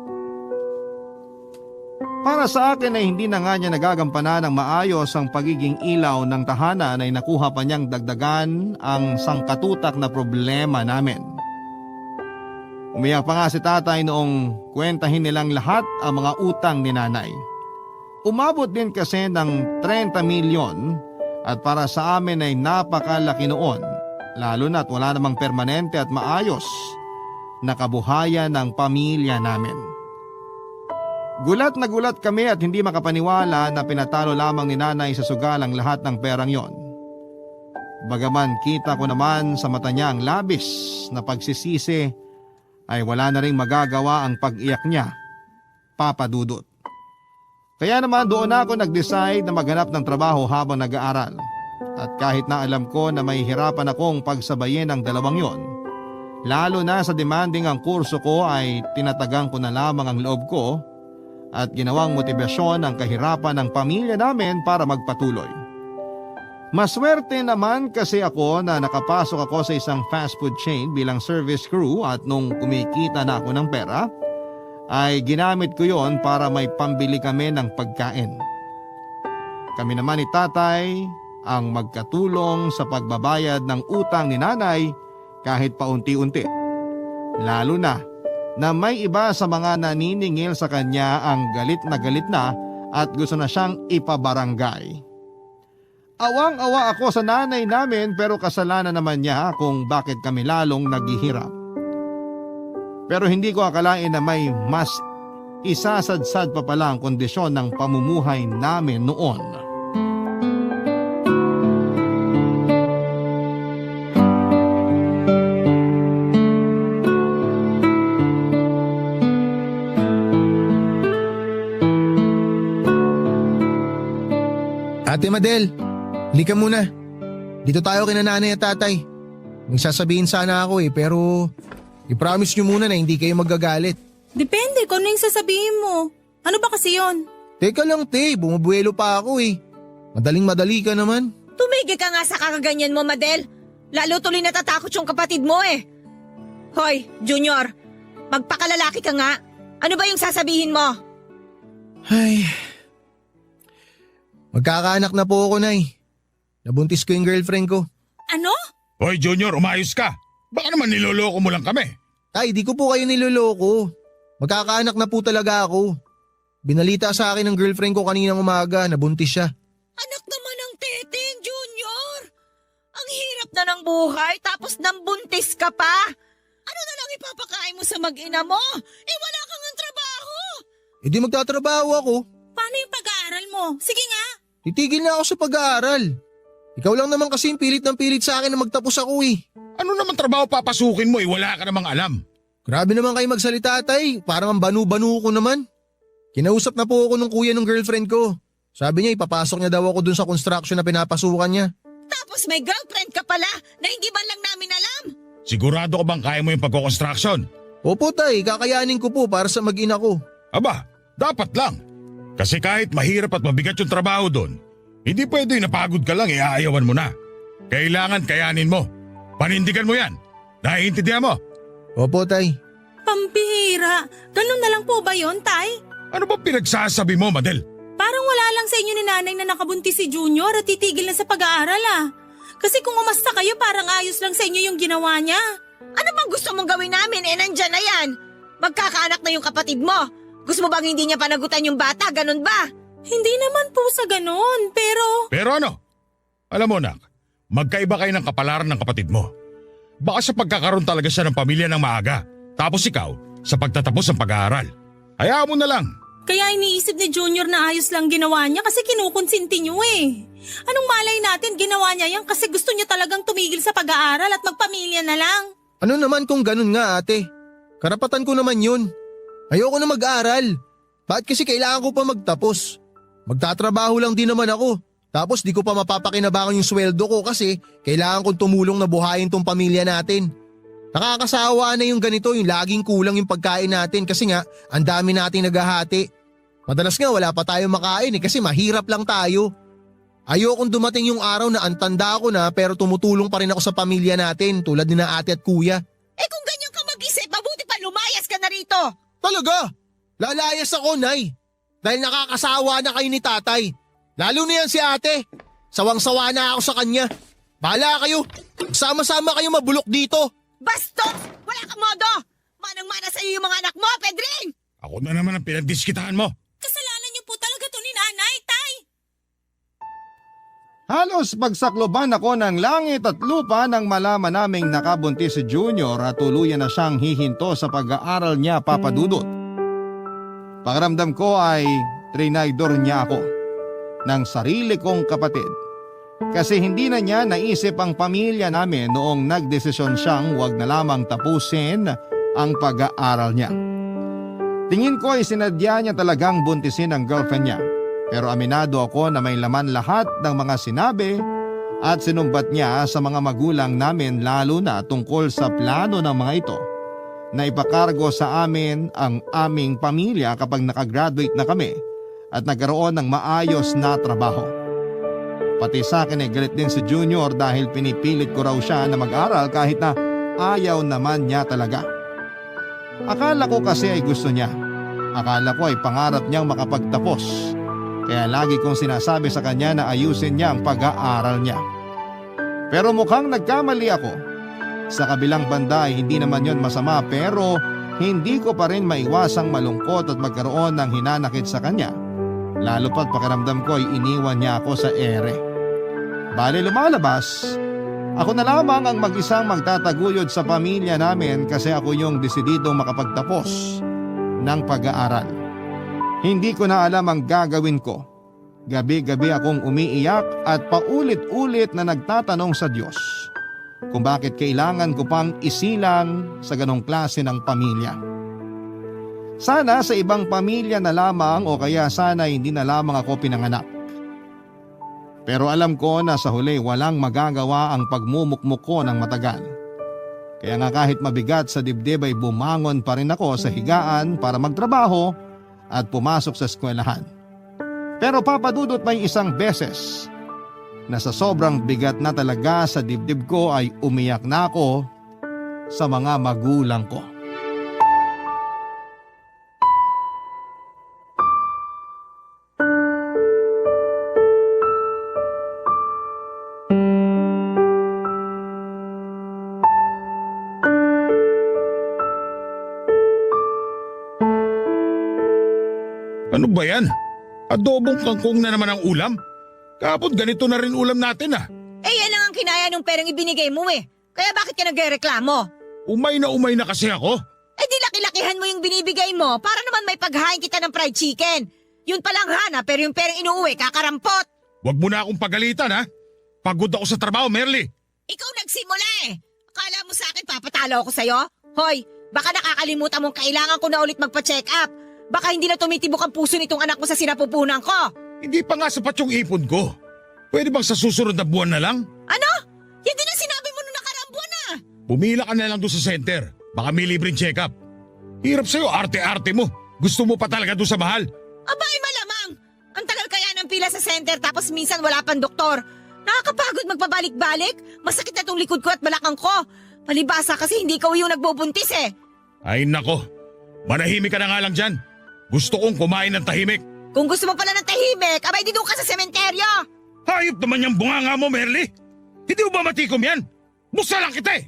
Para sa akin ay hindi na nga niya nagagampanan ng maayos ang pagiging ilaw ng tahanan ay nakuha pa niyang dagdagan ang sangkatutak na problema namin. Umiyak pa nga si tatay noong kwentahin nilang lahat ang mga utang ni nanay. Umabot din kasi ng 30 milyon at para sa amin ay napakalaki noon, lalo na't wala namang permanente at maayos na kabuhayan ng pamilya namin. Gulat na gulat kami at hindi makapaniwala na pinatalo lamang ni nanay sa sugal ang lahat ng perang yon. Bagaman kita ko naman sa mata niya ang labis na pagsisisi, ay wala na ring magagawa ang pag-iyak niya, Papa Dudut. Kaya naman doon ako nag-decide na maghanap ng trabaho habang nag-aaral. At kahit na alam ko na may hirapan akong pagsabayin ang dalawang yon, lalo na sa demanding ang kurso ko ay tinatagang ko na lamang ang loob ko at ginawang motibasyon ang kahirapan ng pamilya namin para magpatuloy. Maswerte naman kasi ako na nakapasok ako sa isang fast food chain bilang service crew at nung kumikita na ako ng pera, ay ginamit ko yon para may pambili kami ng pagkain. Kami naman ni tatay ang magkatulong sa pagbabayad ng utang ni nanay kahit paunti-unti. Lalo na may iba sa mga naniningil sa kanya ang galit na at gusto na siyang ipabarangay. Awang-awa ako sa nanay namin pero kasalanan naman niya kung bakit kami lalong naghihirap. Pero hindi ko akalain na may mas isasadsad pa pala ang kondisyon ng pamumuhay namin noon. Ate Madel, halika muna. Dito tayo kina nanay at tatay. May sasabihin sana ako pero i-promise nyo muna na hindi kayo magagalit. Depende kung ano yung sasabihin mo. Ano ba kasi yon? Teka lang bumubuelo pa ako Madaling-madali ka naman. Tumigil ka nga sa kakaganyan mo, Madel. Lalo tuloy natatakot yung kapatid mo eh. Hoy, Junior, magpakalalaki ka nga. Ano ba yung sasabihin mo? Ay, Magkakaanak na po ako, Nay. Nabuntis ko yung girlfriend ko. Ano? Hoy Junior, umayos ka. Baka naman niloloko mo lang kami. Tay, di ko po kayo niloloko. Magkakaanak na po talaga ako. Binalita sa akin ng girlfriend ko kaninang umaga, nabuntis siya. Anak naman ng Teteng, Junior. Ang hirap na ng buhay tapos nambuntis ka pa. Ano na lang ipapakain mo sa mag-ina mo? Eh wala kang ang trabaho. E di magtatrabaho ako. Paano yung pag-aaral mo? Sige nga. Titigil na ako sa pag-aaral. Ikaw lang naman kasi yung pilit ng pilit sa akin na magtapos ako eh. Ano naman trabaho papasukin mo wala ka namang alam. Grabe naman kayo magsalita, Tay. Parang ang banu-banu ko naman. Kinausap na po ako ng kuya ng girlfriend ko. Sabi niya ipapasok niya daw ako dun sa construction na pinapasukan niya. Tapos may girlfriend ka pala na hindi man lang namin alam. Sigurado ka bang kaya mo yung pagko-construction? Opo, Tay. Kakayanin ko po para sa mag-ina ko. Aba, dapat lang. Kasi kahit mahirap at mabigat yung trabaho doon, hindi pwede napagod ka lang iaayawan mo na. Kailangan kayanin mo. Panindigan mo yan. Naiintindihan mo? Opo, Tay. Pambihira. Ganun na lang po ba yon, Tay? Ano ba pinagsasabi mo, Madel? Parang wala lang sa inyo ni nanay na nakabuntis si Junior at titigil na sa pag-aaral ah. Kasi kung umasta kayo parang ayos lang sa inyo yung ginawa niya. Ano bang gusto mong gawin namin? Eh nandyan na yan. Magkakaanak na yung kapatid mo. Gusto mo bang hindi niya panagutan yung bata? Ganun ba? Hindi naman po sa ganun, pero… Pero ano? Alam mo, nak, magkaiba kayo ng kapalaran ng kapatid mo. Baka sa pagkakaroon talaga siya ng pamilya ng maaga. Tapos ikaw, sa pagtatapos ng pag-aaral. Hayaan mo na lang. Kaya iniisip ni Junior na ayos lang ginawa niya kasi kinukonsinti niyo eh. Anong malay natin ginawa niya yan kasi gusto niya talagang tumigil sa pag-aaral at magpamilya na lang. Ano naman kung ganun nga, ate? Karapatan ko naman yun. Ayoko na mag-aral. Bakit kasi kailangan ko pa magtapos? Magtatrabaho lang din naman ako. Tapos di ko pa mapapakinabangan yung sweldo ko kasi kailangan kong tumulong na buhayin tong pamilya natin. Nakakasawa na yung ganito, yung laging kulang yung pagkain natin kasi nga ang dami nating naghahati. Madalas nga wala pa tayo makain kasi mahirap lang tayo. Ayokong dumating yung araw na antanda ko na pero tumutulong pa rin ako sa pamilya natin tulad ni na ate at kuya. Eh kung ganyan ka mag-isip, mabuti pa lumayas ka na rito. Talaga? Lalayas ako, Nay. Dahil nakakasawa na kayo ni tatay. Lalo na yan si ate. Sawang-sawa na ako sa kanya. Bahala kayo. Sama-sama kayo mabulok dito. Bastos! Wala kang modo! Manang-mana sa'yo yung mga anak mo, Pedring! Ako na naman ang pinagdiskitaan mo. Kasalanan niyo po talaga to ni nanay, Tay. Halos pagsakloban ako ng langit at lupa nang malaman naming nakabuntis si Junior at tuluyan na siyang hihinto sa pag-aaral niya, Papa Dudut. Pakiramdam ko ay trinaydor niya ako ng sarili kong kapatid. Kasi hindi na niya naisip ang pamilya namin noong nagdesisyon siyang huwag na lamang tapusin ang pag-aaral niya. Tingin ko ay sinadya niya talagang buntisin ang girlfriend niya. Pero aminado ako na may laman lahat ng mga sinabi at sinumbat niya sa mga magulang namin lalo na tungkol sa plano ng mga ito na ipakargo sa amin ang aming pamilya kapag nakagraduate na kami at nagkaroon ng maayos na trabaho. Pati sa akin ay galit din si Junior dahil pinipilit ko raw siya na mag-aral kahit na ayaw naman niya talaga. Akala ko kasi ay gusto niya. Akala ko ay pangarap niyang makapagtapos. Kaya lagi kong sinasabi sa kanya na ayusin niya ang pag-aaral niya. Pero mukhang nagkamali ako. Sa kabilang banda ay hindi naman yon masama pero hindi ko pa rin maiwasang malungkot at magkaroon ng hinanakit sa kanya. Lalo pa't pakiramdam ko ay iniwan niya ako sa ere. Bale lumalabas, ako na lamang ang mag-isang magtataguyod sa pamilya namin kasi ako yung desididong makapagtapos ng pag-aaral. Hindi ko na alam ang gagawin ko. Gabi-gabi akong umiiyak at paulit-ulit na nagtatanong sa Diyos kung bakit kailangan ko pang isilang sa ganong klase ng pamilya. Sana sa ibang pamilya na lamang o kaya sana hindi na lamang ako pinanganak. Pero alam ko na sa huli walang magagawa ang pagmumukmuk ko ng matagal. Kaya nga kahit mabigat sa dibdib ay bumangon pa rin ako sa higaan para magtrabaho at pumasok sa eskwelahan. Pero papadudot may isang beses na sa sobrang bigat na talaga sa dibdib ko ay umiyak na ako sa mga magulang ko. Ano ba yan? Adobong kangkong na naman ang ulam? Kapon ganito na rin ulam natin ah. Eh yan lang ang kinaya nung perang ibinigay mo eh. Kaya bakit ka nagreklamo? Umay na kasi ako. Eh di laki-lakihan mo yung binibigay mo para naman may paghain kita ng fried chicken. Yun palang hana pero yung perang inuuwi kakarampot. Huwag mo na akong pagalitan ha. Pagod ako sa trabaho, Merly. Ikaw nagsimula eh. Akala mo sa akin papatalo ako sa'yo? Hoy, baka nakakalimutan mong kailangan ko na ulit magpa-check up. Baka hindi na tumitibok ang puso nitong anak mo sa sinapupunan ko. Hindi pa nga sapat yung ipon ko. Pwede bang sa susunod na buwan na lang? Ano? Yan din ang sinabi mo nung nakaraang buwan na. Pumila ka na lang doon sa center. Baka may libreng check-up. Hirap sa'yo, arte-arte mo. Gusto mo pa talaga doon sa mahal. Abay, malamang. Ang tagal kaya ng pila sa center tapos minsan wala pang doktor. Nakakapagod magpabalik-balik. Masakit na tong likod ko at balakang ko. Palibasa kasi hindi ka yung nagbubuntis eh. Ay nako, manahimik ka na nga lang dyan. Gusto kong kumain ng tahimik. Kung gusto mo pala ng tahimik, abay di doon ka sa sementeryo. Hayop naman yung bunganga mo, Merly. Hindi mo ba matikom yan? Musta lang kita eh.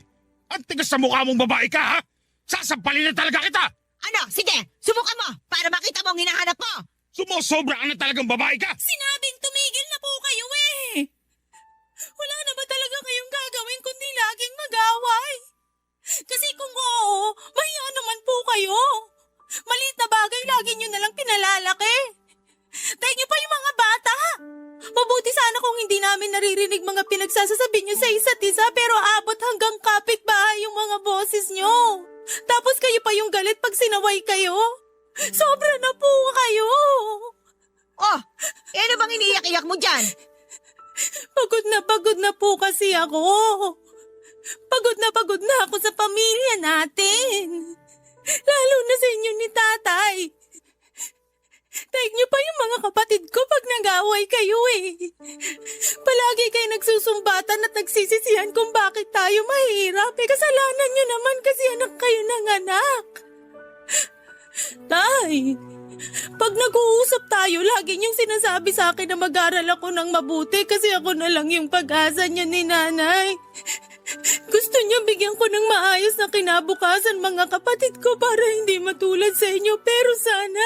Ang tigas sa mukha mong babae ka ha. Sasampalin na talaga kita. Ano, sige, subukan mo para makita mo ang hinahanap mo. Sumusobra ka na talagang babae ka. Sinabing tumigil na po kayo eh. Wala na ba talaga kayong gagawin kundi laging mag-away? Kasi kung oo, mahiya naman po kayo. Maliit na bagay lagi nyo nalang pinalalaki. Tayo niyo pa yung mga bata. Mabuti sana kung hindi namin naririnig mga pinagsasasabi nyo sa isa't isa pero abot hanggang kapitbahay yung mga boses nyo. Tapos kayo pa yung galit pag sinaway kayo. Sobra na po kayo. Oh, ano bang iniiyak-iyak mo dyan? Pagod na po kasi ako. Pagod na ako sa pamilya natin. Lalo na sa inyo ni tatay. Taig niyo pa yung mga kapatid ko pag nag-away kayo eh. Palagi kayo nagsusumbatan at nagsisisihan kung bakit tayo mahirap. Eh kasalanan niyo naman kasi anak kayo ng anak. Tay, pag nag-uusap tayo, lagi niyong sinasabi sa akin na mag-aral ako ng mabuti kasi ako na lang yung pag-asa niya ni nanay. Gusto niya bigyan ko ng maayos na kinabukasan mga kapatid ko para hindi matulad sa inyo. Pero sana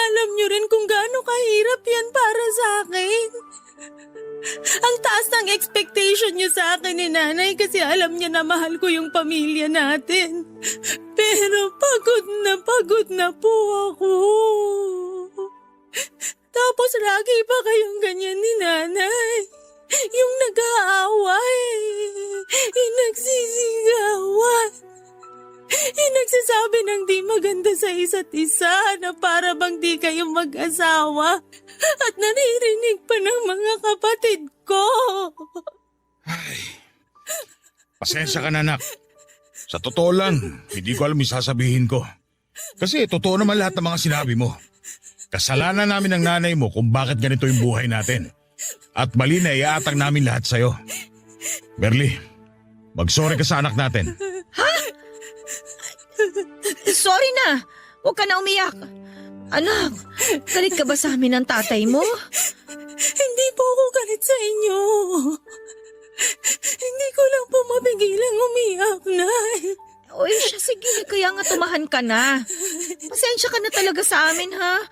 alam niyo rin kung gaano kahirap yan para sa akin. Ang taas ng expectation niyo sa akin ni nanay kasi alam niya na mahal ko yung pamilya natin. Pero pagod na po ako. Tapos lagi pa kayong ganyan ni nanay. Yung nag-aaway, yung nagsisigawan, yung nagsasabi ng di maganda sa isa't isa na para bang di kayo mag-asawa at naririnig pa ng mga kapatid ko. Pasensya ka na, anak. Sa totoo lang, hindi ko alam yung sasabihin ko. Kasi totoo naman lahat ng mga sinabi mo. Kasalanan namin ng nanay mo kung bakit ganito yung buhay natin. At mali na iatang namin lahat sa'yo. Merly, mag-sorry ka sa anak natin. Sorry na. Huwag ka na umiyak. Anak, galit ka ba sa amin ng tatay mo? Hindi po ako galit sa inyo. Hindi ko lang po mapigilang umiyak, Nay. Uy, siya sige. Kaya nga tumahan ka na. Pasensya ka na talaga sa amin, ha?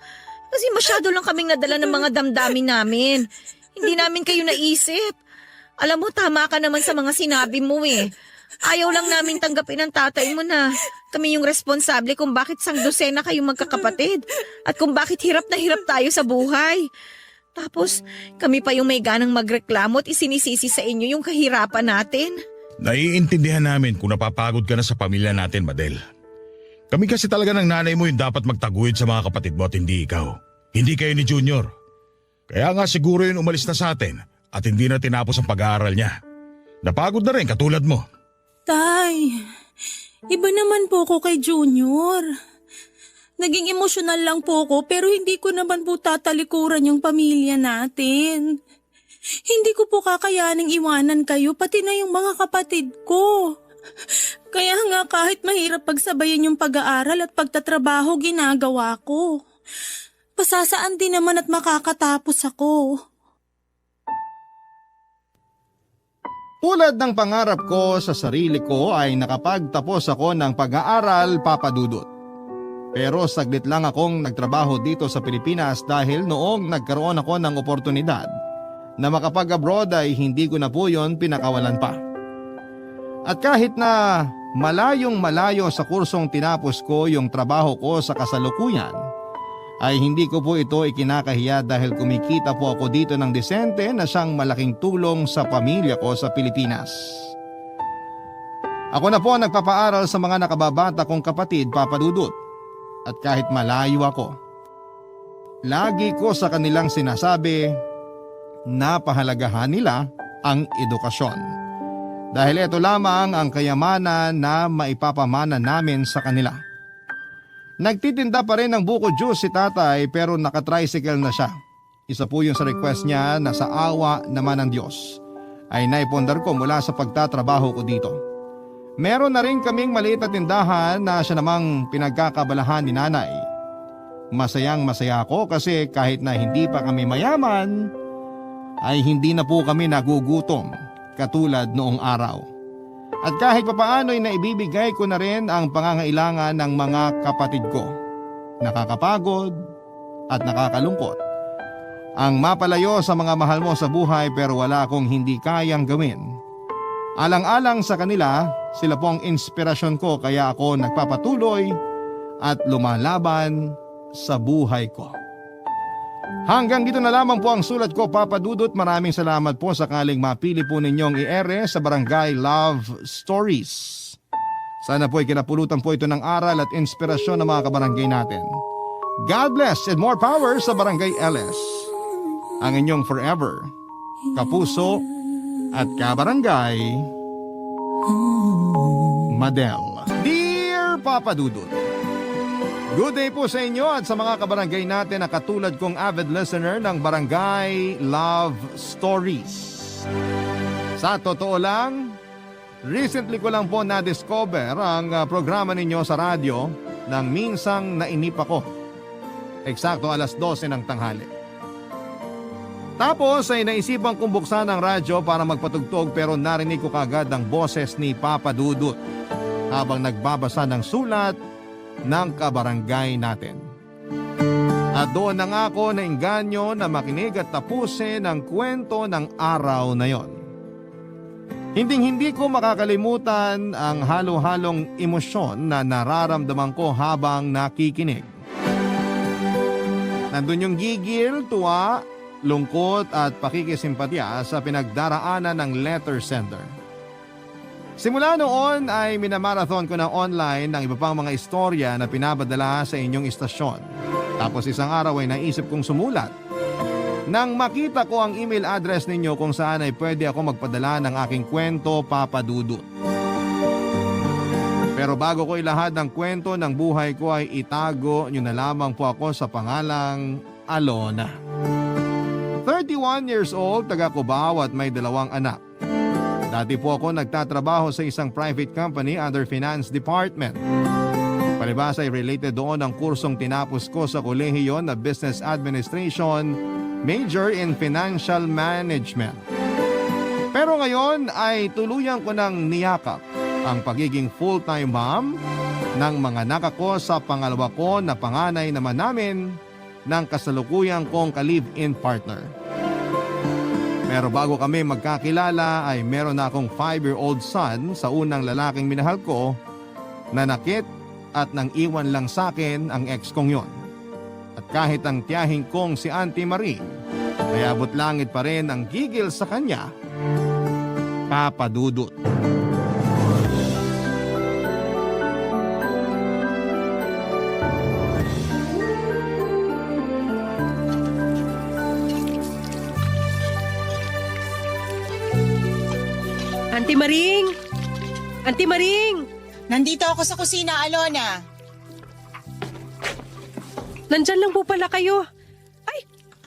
Kasi masyado lang kaming nadala ng mga damdamin namin. Hindi namin kayo naisip. Alam mo, tama ka naman sa mga sinabi mo eh. Ayaw lang namin tanggapin ng tatay mo na kami yung responsable kung bakit sangdosena kayong magkakapatid at kung bakit hirap na hirap tayo sa buhay. Tapos, kami pa yung may ganang magreklamo at isinisisi sa inyo yung kahirapan natin. Naiintindihan namin kung napapagod ka na sa pamilya natin, Madel. Kami kasi talaga ng nanay mo yung dapat magtaguyod sa mga kapatid mo at hindi ikaw. Hindi kayo ni Junior. Kaya nga siguro yun umalis na sa atin at hindi na tinapos ang pag-aaral niya. Napagod na rin katulad mo. Tay, iba naman po ko kay Junior. Naging emosyonal lang po ko pero hindi ko naman po tatalikuran yung pamilya natin. Hindi ko po kakayaning iwanan kayo pati na yung mga kapatid ko. Kaya nga kahit mahirap pagsabayin yung pag-aaral at pagtatrabaho ginagawa ko. Pasasaan din naman at makakatapos ako. Tulad ng pangarap ko sa sarili ko ay nakapagtapos ako ng pag-aaral, Papa Dudut. Pero saglit lang akong nagtrabaho dito sa Pilipinas dahil noong nagkaroon ako ng oportunidad na makapag-abroad ay hindi ko na po yon pinakawalan pa. At kahit na malayong malayo sa kursong tinapos ko yung trabaho ko sa kasalukuyan, ay hindi ko po ito ikinakahiya dahil kumikita po ako dito ng disente na siyang malaking tulong sa pamilya ko sa Pilipinas. Ako na po ang nagpapaaral sa mga nakababata kong kapatid, Papa Dudut. At kahit malayo ako, lagi ko sa kanilang sinasabi na pahalagahan nila ang edukasyon. Dahil ito lamang ang kayamanan na maipapamana namin sa kanila. Nagtitinda pa rin ng buko juice si tatay pero nakatricycle na siya. Isa po yung sa request niya na sa awa naman ng Diyos ay naipundar ko mula sa pagtatrabaho ko dito. Meron na rin kaming maliit na tindahan na siya namang pinagkakabalahan ni nanay. Masayang masaya ako kasi kahit na hindi pa kami mayaman, ay hindi na po kami nagugutom katulad noong araw. At kahit papaano ay naibibigay ko na rin ang pangangailangan ng mga kapatid ko. Nakakapagod at nakakalungkot ang mapalayo sa mga mahal mo sa buhay pero wala akong hindi kayang gawin. Alang-alang sa kanila, sila po ang inspirasyon ko kaya ako nagpapatuloy at lumalaban sa buhay ko. Hanggang dito na lamang po ang sulat ko, Papa Dudut. Maraming salamat po sakaling mapili po ninyong i-ere sa Barangay Love Stories. Sana po ay kinapulutan po ito ng aral at inspirasyon ng mga kabarangay natin. God bless and more power sa Barangay LS. Ang inyong forever, kapuso at kabarangay, Madel. Dear Papa Dudut, good day po sa inyo at sa mga kabarangay natin na katulad kong avid listener ng Barangay Love Stories. Sa totoo lang, recently ko lang po na-discover ang programa ninyo sa radyo nang minsang nainip ako. Eksakto 12:00 ng tanghali. Tapos ay naisipan kong buksan ang radyo para magpatugtog pero narinig ko kagad ang boses ni Papa Dudut habang nagbabasa ng sulat ng kabarangay natin. At doon na nga ako nainganyo na makinig at tapusin ang kwento ng araw na yon. Hinding-hindi ko makakalimutan ang halo-halong emosyon na nararamdaman ko habang nakikinig. Nandun yung gigil, tuwa, lungkot at pakikisimpatya sa pinagdaraanan ng letter sender. Simula noon ay minamarathon ko na online ng iba pang mga istorya na pinabadala sa inyong istasyon. Tapos isang araw ay naisip kong sumulat. Nang makita ko ang email address ninyo kung saan ay pwede ako magpadala ng aking kwento, Papa Dudut. Pero bago ko ilahad ng kwento ng buhay ko ay itago nyo na lamang po ako sa pangalang Alona. 31 years old, taga Cubao at may 2 anak. Dati po ako nagtatrabaho sa isang private company under finance department. Palibas ay related doon ang kursong tinapos ko sa kolehiyo na business administration, major in financial management. Pero ngayon ay tuluyan ko ng niyakap ang pagiging full-time mom ng mga anak ko sa pangalawa ko na panganay naman namin ng kasalukuyang kong ka-live-in partner. Pero bago kami magkakilala ay meron na akong 5-year-old son sa unang lalaking minahal ko na nakit at nang iwan lang sa akin ang ex kong yon. At kahit ang tiyahing kong si Auntie Marie ay abot langit pa rin ang gigil sa kanya, Papa Dudut. Auntie Maring! Auntie Maring! Nandito ako sa kusina, Alona. Nandyan lang po pala kayo. Ay,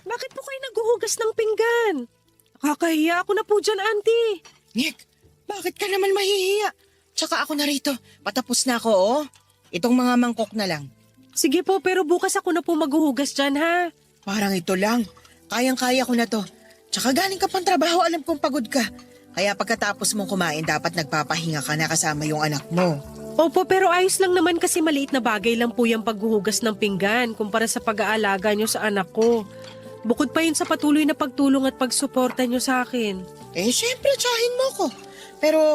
bakit po kayo naghuhugas ng pinggan? Nakakahiya ako na po dyan, Auntie. Nick, bakit ka naman mahihiya? Tsaka ako narito. Patapos na ako, oh. Itong mga mangkok na lang. Sige po, pero bukas ako na po maghuhugas dyan, ha? Parang ito lang. Kayang-kaya ko na to. Tsaka galing ka pang trabaho, alam kong pagod ka. Kaya pagkatapos mong kumain, dapat nagpapahinga ka na kasama yung anak mo. Opo, pero ayos lang naman kasi maliit na bagay lang po yung paghuhugas ng pinggan kumpara sa pag-aalaga nyo sa anak ko. Bukod pa yun sa patuloy na pagtulong at pagsuporta nyo sa akin. Syempre, tsahin mo ko. Pero,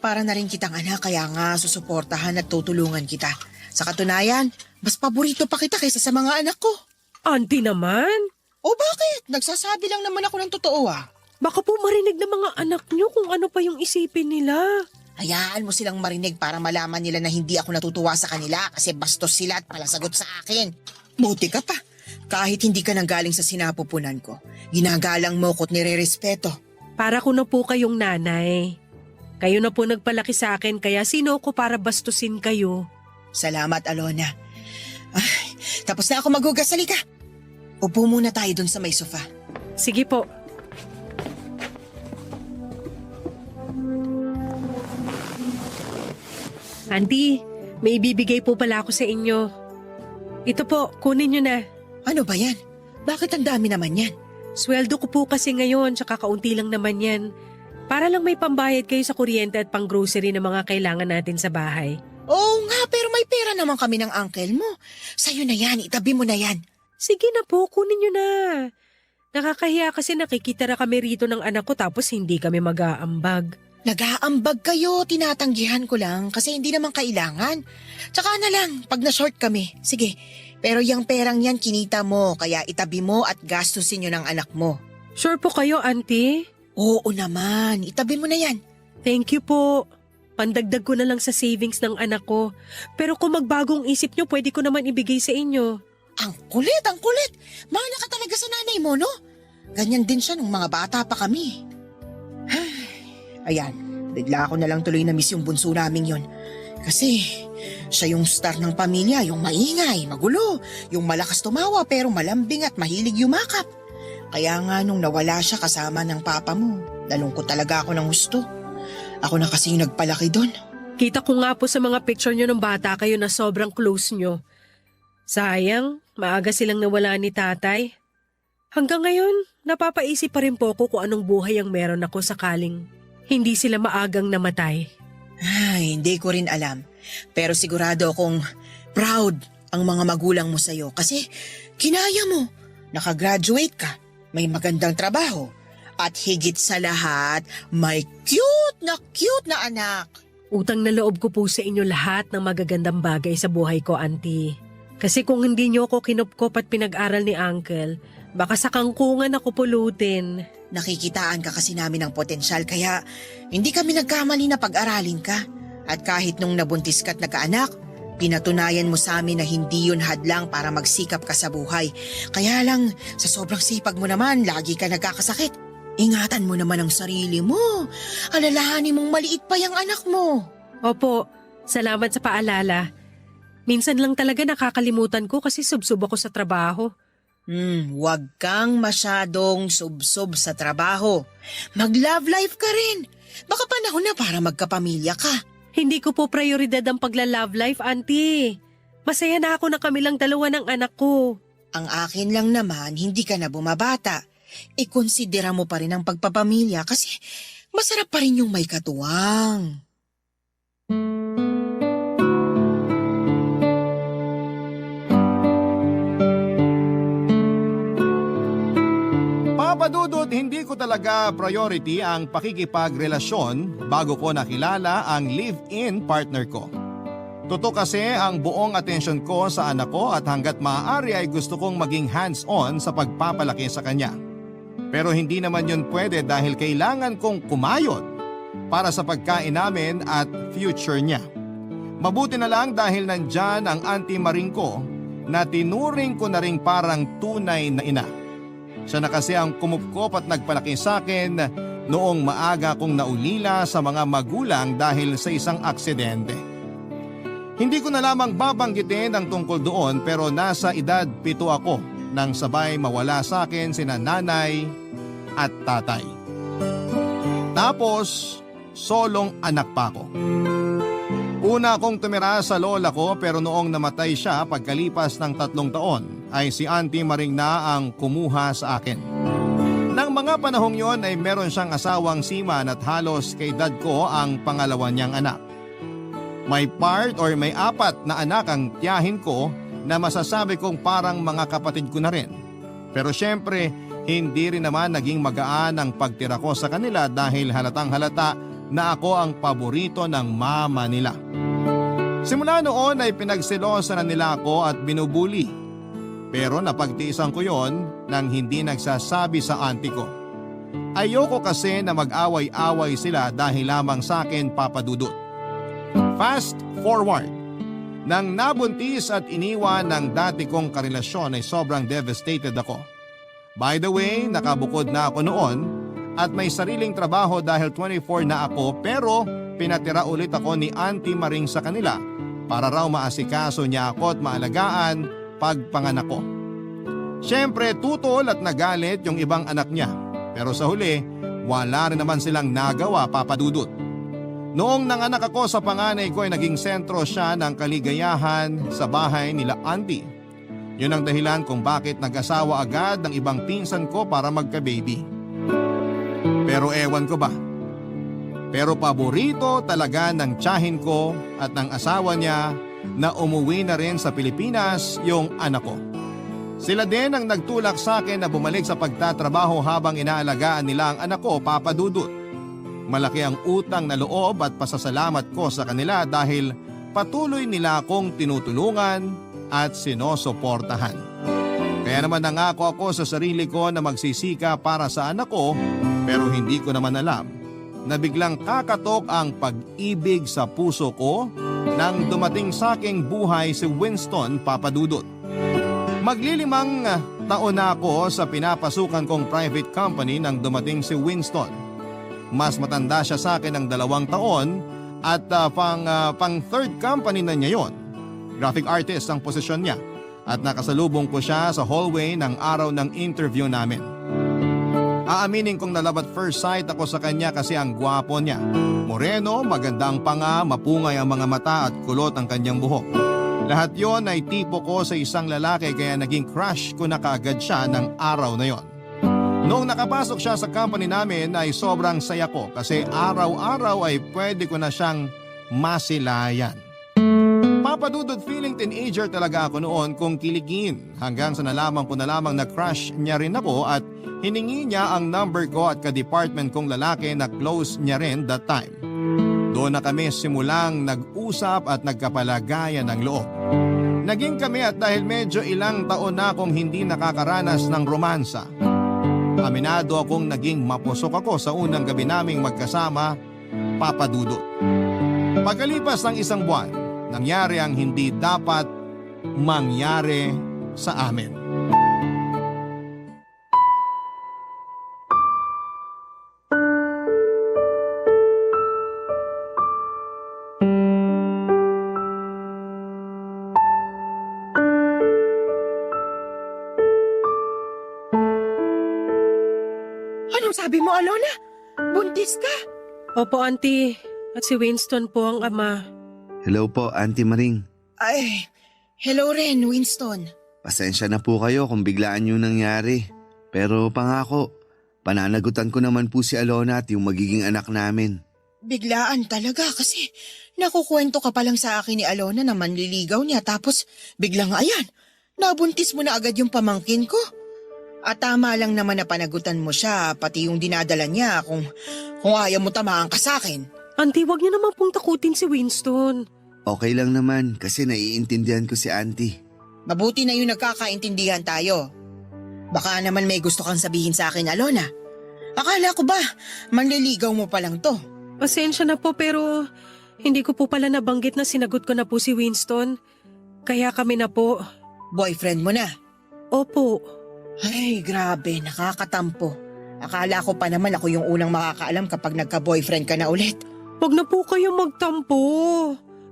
para na rin kitang anak, kaya nga susuportahan at tutulungan kita. Sa katunayan, mas paborito pa kita kaysa sa mga anak ko. Auntie naman, O bakit? Nagsasabi lang naman ako ng totoo baka po marinig ng mga anak nyo kung ano pa yung isipin nila. Hayaan mo silang marinig para malaman nila na hindi ako natutuwa sa kanila kasi bastos sila at palasagot sa akin. Buti ka pa. Kahit hindi ka nanggaling sa sinapupunan ko, ginagalang mo ko't nirerespeto. Para ko na po kayong nanay. Kayo na po nagpalaki sa akin kaya sino ko para bastusin kayo? Salamat, Alona. Ay, tapos na ako maghugas. Halika. Upo muna tayo dun sa may sofa. Sige po. Auntie, may ibibigay po pala ako sa inyo. Ito po, kunin nyo na. Ano ba yan? Bakit ang dami naman yan? Sweldo ko po kasi ngayon, tsaka kaunti lang naman yan. Para lang may pambayad kayo sa kuryente at pang-grocery na mga kailangan natin sa bahay. Oo nga, pero may pera naman kami ng uncle mo. Sa'yo na yan, itabi mo na yan. Sige na po, kunin nyo na. Nakakahiya kasi nakikita na kami rito ng anak ko tapos hindi kami mag-aambag. Nag-aambag kayo, tinatanggihan ko lang kasi hindi naman kailangan. Tsaka na lang, pag na-short kami. Sige, pero yung perang yan kinita mo, kaya itabi mo at gastusin nyo ng anak mo. Sure po kayo, auntie? Oo naman, itabi mo na yan. Thank you po. Pandagdag ko na lang sa savings ng anak ko. Pero kung magbagong isip nyo, pwede ko naman ibigay sa inyo. Ang kulit, ang kulit. Mahala ka talaga sa nanay mo, no? Ganyan din siya nung mga bata pa kami. Ayan, bigla ako na lang tuloy na miss yung bunso naming yon. Kasi siya yung star ng pamilya, yung maingay, magulo, yung malakas tumawa pero malambing at mahilig yumakap. Kaya nga nung nawala siya kasama ng papa mo, nalungkot talaga ako ng gusto. Ako na kasi yung nagpalaki doon. Kita ko nga po sa mga picture nyo ng bata kayo na sobrang close nyo. Sayang, maaga silang nawala ni tatay. Hanggang ngayon, napapaisip pa rin po ako kung anong buhay ang meron ako sakaling hindi sila maagang namatay. Ay, hindi ko rin alam. Pero sigurado akong proud ang mga magulang mo sa'yo kasi kinaya mo. Nakagraduate ka, may magandang trabaho, at higit sa lahat, may cute na anak. Utang na loob ko po sa inyo lahat ng magagandang bagay sa buhay ko, auntie. Kasi kung hindi nyo ako kinupkop at pinag-aral ni uncle, baka sa kangkungan ako pulutin. Nakikitaan ka kasi namin ng potensyal kaya hindi kami nagkamali na pag-aralin ka. At kahit nung nabuntis ka't nagkaanak, pinatunayan mo sa amin na hindi yun hadlang para magsikap ka sa buhay. Kaya lang, sa sobrang sipag mo naman, lagi ka nagkakasakit. Ingatan mo naman ang sarili mo. Alalahanin mong maliit pa yung anak mo. Opo, salamat sa paalala. Minsan lang talaga nakakalimutan ko kasi subsob ako sa trabaho. Wag kang masyadong subsob sa trabaho. Mag-love life ka rin. Baka panahon na para magkapamilya ka. Hindi ko po prioridad ang pagla-love life, auntie. Masaya na ako na kami lang dalawa ng anak ko. Ang akin lang naman, hindi ka na bumabata. Ikonsidera mo pa rin ang pagpapamilya kasi masarap pa rin yung may katuwang. Papadudot, hindi ko talaga priority ang pakikipagrelasyon bago ko nakilala ang live-in partner ko. Totoo kasi ang buong atensyon ko sa anak ko at hanggat maaari ay gusto kong maging hands-on sa pagpapalaki sa kanya. Pero hindi naman yun pwede dahil kailangan kong kumayod para sa pagkain namin at future niya. Mabuti na lang dahil nandyan ang Auntie Maring ko na tinuring ko na ring parang tunay na ina. Siya na kasi ang kumupkop at nagpalaki sa akin noong maaga kong naulila sa mga magulang dahil sa isang aksidente. Hindi ko na lamang babanggitin ang tungkol doon pero nasa edad 7 ako nang sabay mawala sa akin sina nanay at tatay. Tapos, solong anak pa ako. Una akong tumira sa lola ko pero noong namatay siya pagkalipas ng 3 taon ay si Auntie Maring na ang kumuha sa akin. Nang mga panahong yon ay meron siyang asawang seaman at halos kay dad ko ang pangalawa niyang anak. May part or may 4 na anak ang tiyahin ko na masasabi kong parang mga kapatid ko na rin. Pero syempre, hindi rin naman naging magaan ang pagtira ko sa kanila dahil halatang halata na ako ang paborito ng mama nila. Simula noon ay pinagselosa na nila ako at binubuli. Pero napagtiisan ko yon nang hindi nagsasabi sa auntie ko. Ayoko kasi na mag-away-away sila dahil lamang sa akin, Papa Dudut. Fast forward. Nang nabuntis at iniwan ng dati kong karelasyon ay sobrang devastated ako. By the way, nakabukod na ako noon at may sariling trabaho dahil 24 na ako, pero pinatira ulit ako ni Auntie Maring sa kanila para raw maasikaso niya ako at maalagaan pagpanganak ko. Siyempre tutol at nagalit yung ibang anak niya, pero sa huli wala rin naman silang nagawa, Papa Dudut. Noong nanganak ako sa panganay ko ay naging sentro siya ng kaligayahan sa bahay nila Auntie. Yun ang dahilan kung bakit nag-asawa agad ng ibang pinsan ko para magka-baby. Pero ewan ko ba? Pero paborito talaga ng tiyahin ko at ng asawa niya na umuwi na rin sa Pilipinas yung anak ko. Sila din ang nagtulak sa akin na bumalik sa pagtatrabaho habang inaalagaan nila ang anak ko, Papa Dudut. Malaki ang utang na loob at pasasalamat ko sa kanila dahil patuloy nila akong tinutulungan at sinusuportahan. Kaya naman nangako ako sa sarili ko na magsisika para sa anak ko, pero hindi ko naman alam na biglang kakatok ang pag-ibig sa puso ko nang dumating sa aking buhay si Winston, Papa Dudut. Maglilimang taon na ako sa pinapasukan kong private company nang dumating si Winston. Mas matanda siya sa akin ng 2 taon at pang third company na niya yon. Graphic artist ang posisyon niya at nakasalubong ko siya sa hallway ng araw ng interview namin. Aaminin kong na love at first sight ako sa kanya kasi ang gwapo niya. Moreno, maganda ang panga, mapungay ang mga mata at kulot ang kanyang buhok. Lahat yon ay tipo ko sa isang lalaki kaya naging crush ko na kaagad siya ng araw na yon. Noong nakapasok siya sa company namin ay sobrang saya ko kasi araw-araw ay pwede ko na siyang masilayan. Papa Dudut, feeling teenager talaga ako noon kung kiligin hanggang sa nalaman ko na lamang na crush niya rin ako at hiningi niya ang number ko at ka-department kong lalaki na close niya rin that time. Doon na kami simulang nag-usap at nagkapalagayan ng loob. Naging kami at dahil medyo ilang taon na akong hindi nakakaranas ng romansa. Aminado akong naging mapusok ako sa unang gabi naming magkasama, Papa Dudut. Pagkalipas ng 1 buwan, nangyari ang hindi dapat mangyari sa amin. Anong sabi mo, Alona? Buntis ka? Opo, Auntie. At si Winston po ang ama. Hello po, Auntie Maring. Ay, hello rin, Winston. Pasensya na po kayo kung biglaan yung nangyari. Pero pangako, pananagutan ko naman po si Alona at yung magiging anak namin. Biglaan talaga kasi nakukwento ka pa lang sa akin ni Alona na manliligaw niya tapos biglang ayan, nabuntis mo na agad yung pamangkin ko. At tama lang naman na panagutan mo siya pati yung dinadala niya kung ayaw mo tamaan ka sa akin. Auntie, wag niyo naman pong takutin si Winston. Okay lang naman kasi naiintindihan ko si Auntie. Mabuti na yung nagkakaintindihan tayo. Baka naman may gusto kang sabihin sa akin, Alona. Akala ko ba, manliligaw mo pa lang to? Pasensya na po pero hindi ko po pala nabanggit na sinagot ko na po si Winston. Kaya kami na po. Boyfriend mo na? Opo. Ay, grabe, nakakatampo. Akala ko pa naman ako yung unang makakaalam kapag nagka-boyfriend ka na ulit. Wag na po kayo magtampo.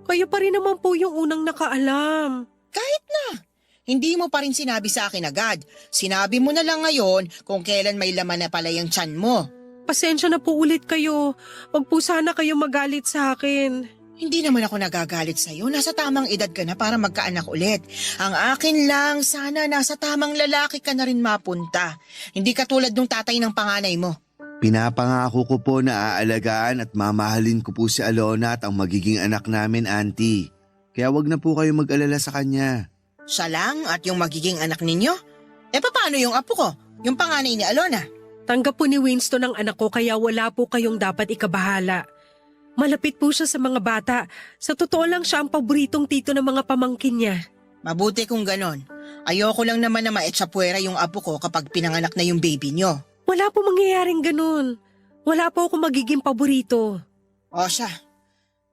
Kayo pa rin naman po yung unang nakaalam. Kahit na. Hindi mo pa rin sinabi sa akin agad. Sinabi mo na lang ngayon kung kailan may laman na pala yung tiyan mo. Pasensya na po ulit kayo. Wag po sana kayo magalit sa akin. Hindi naman ako nagagalit sa'yo. Nasa tamang edad ka na para magkaanak ulit. Ang akin lang, sana nasa tamang lalaki ka na rin mapunta. Hindi katulad nung tatay ng panganay mo. Pinapangako ko po na aalagaan at mamahalin ko po si Alona at ang magiging anak namin, Auntie. Kaya wag na po kayo mag-alala sa kanya. Siya lang at yung magiging anak ninyo? Paano yung apo ko? Yung panganay ni Alona? Tanggap po ni Winston ang anak ko kaya wala po kayong dapat ikabahala. Malapit po siya sa mga bata. Sa totoo lang siya ang paboritong tito ng mga pamangkin niya. Mabuti kung ganon. Ayoko lang naman na maetsapwera yung apo ko kapag pinanganak na yung baby nyo. Wala po mangyayaring ganun. Wala po ako magiging paborito. O siya,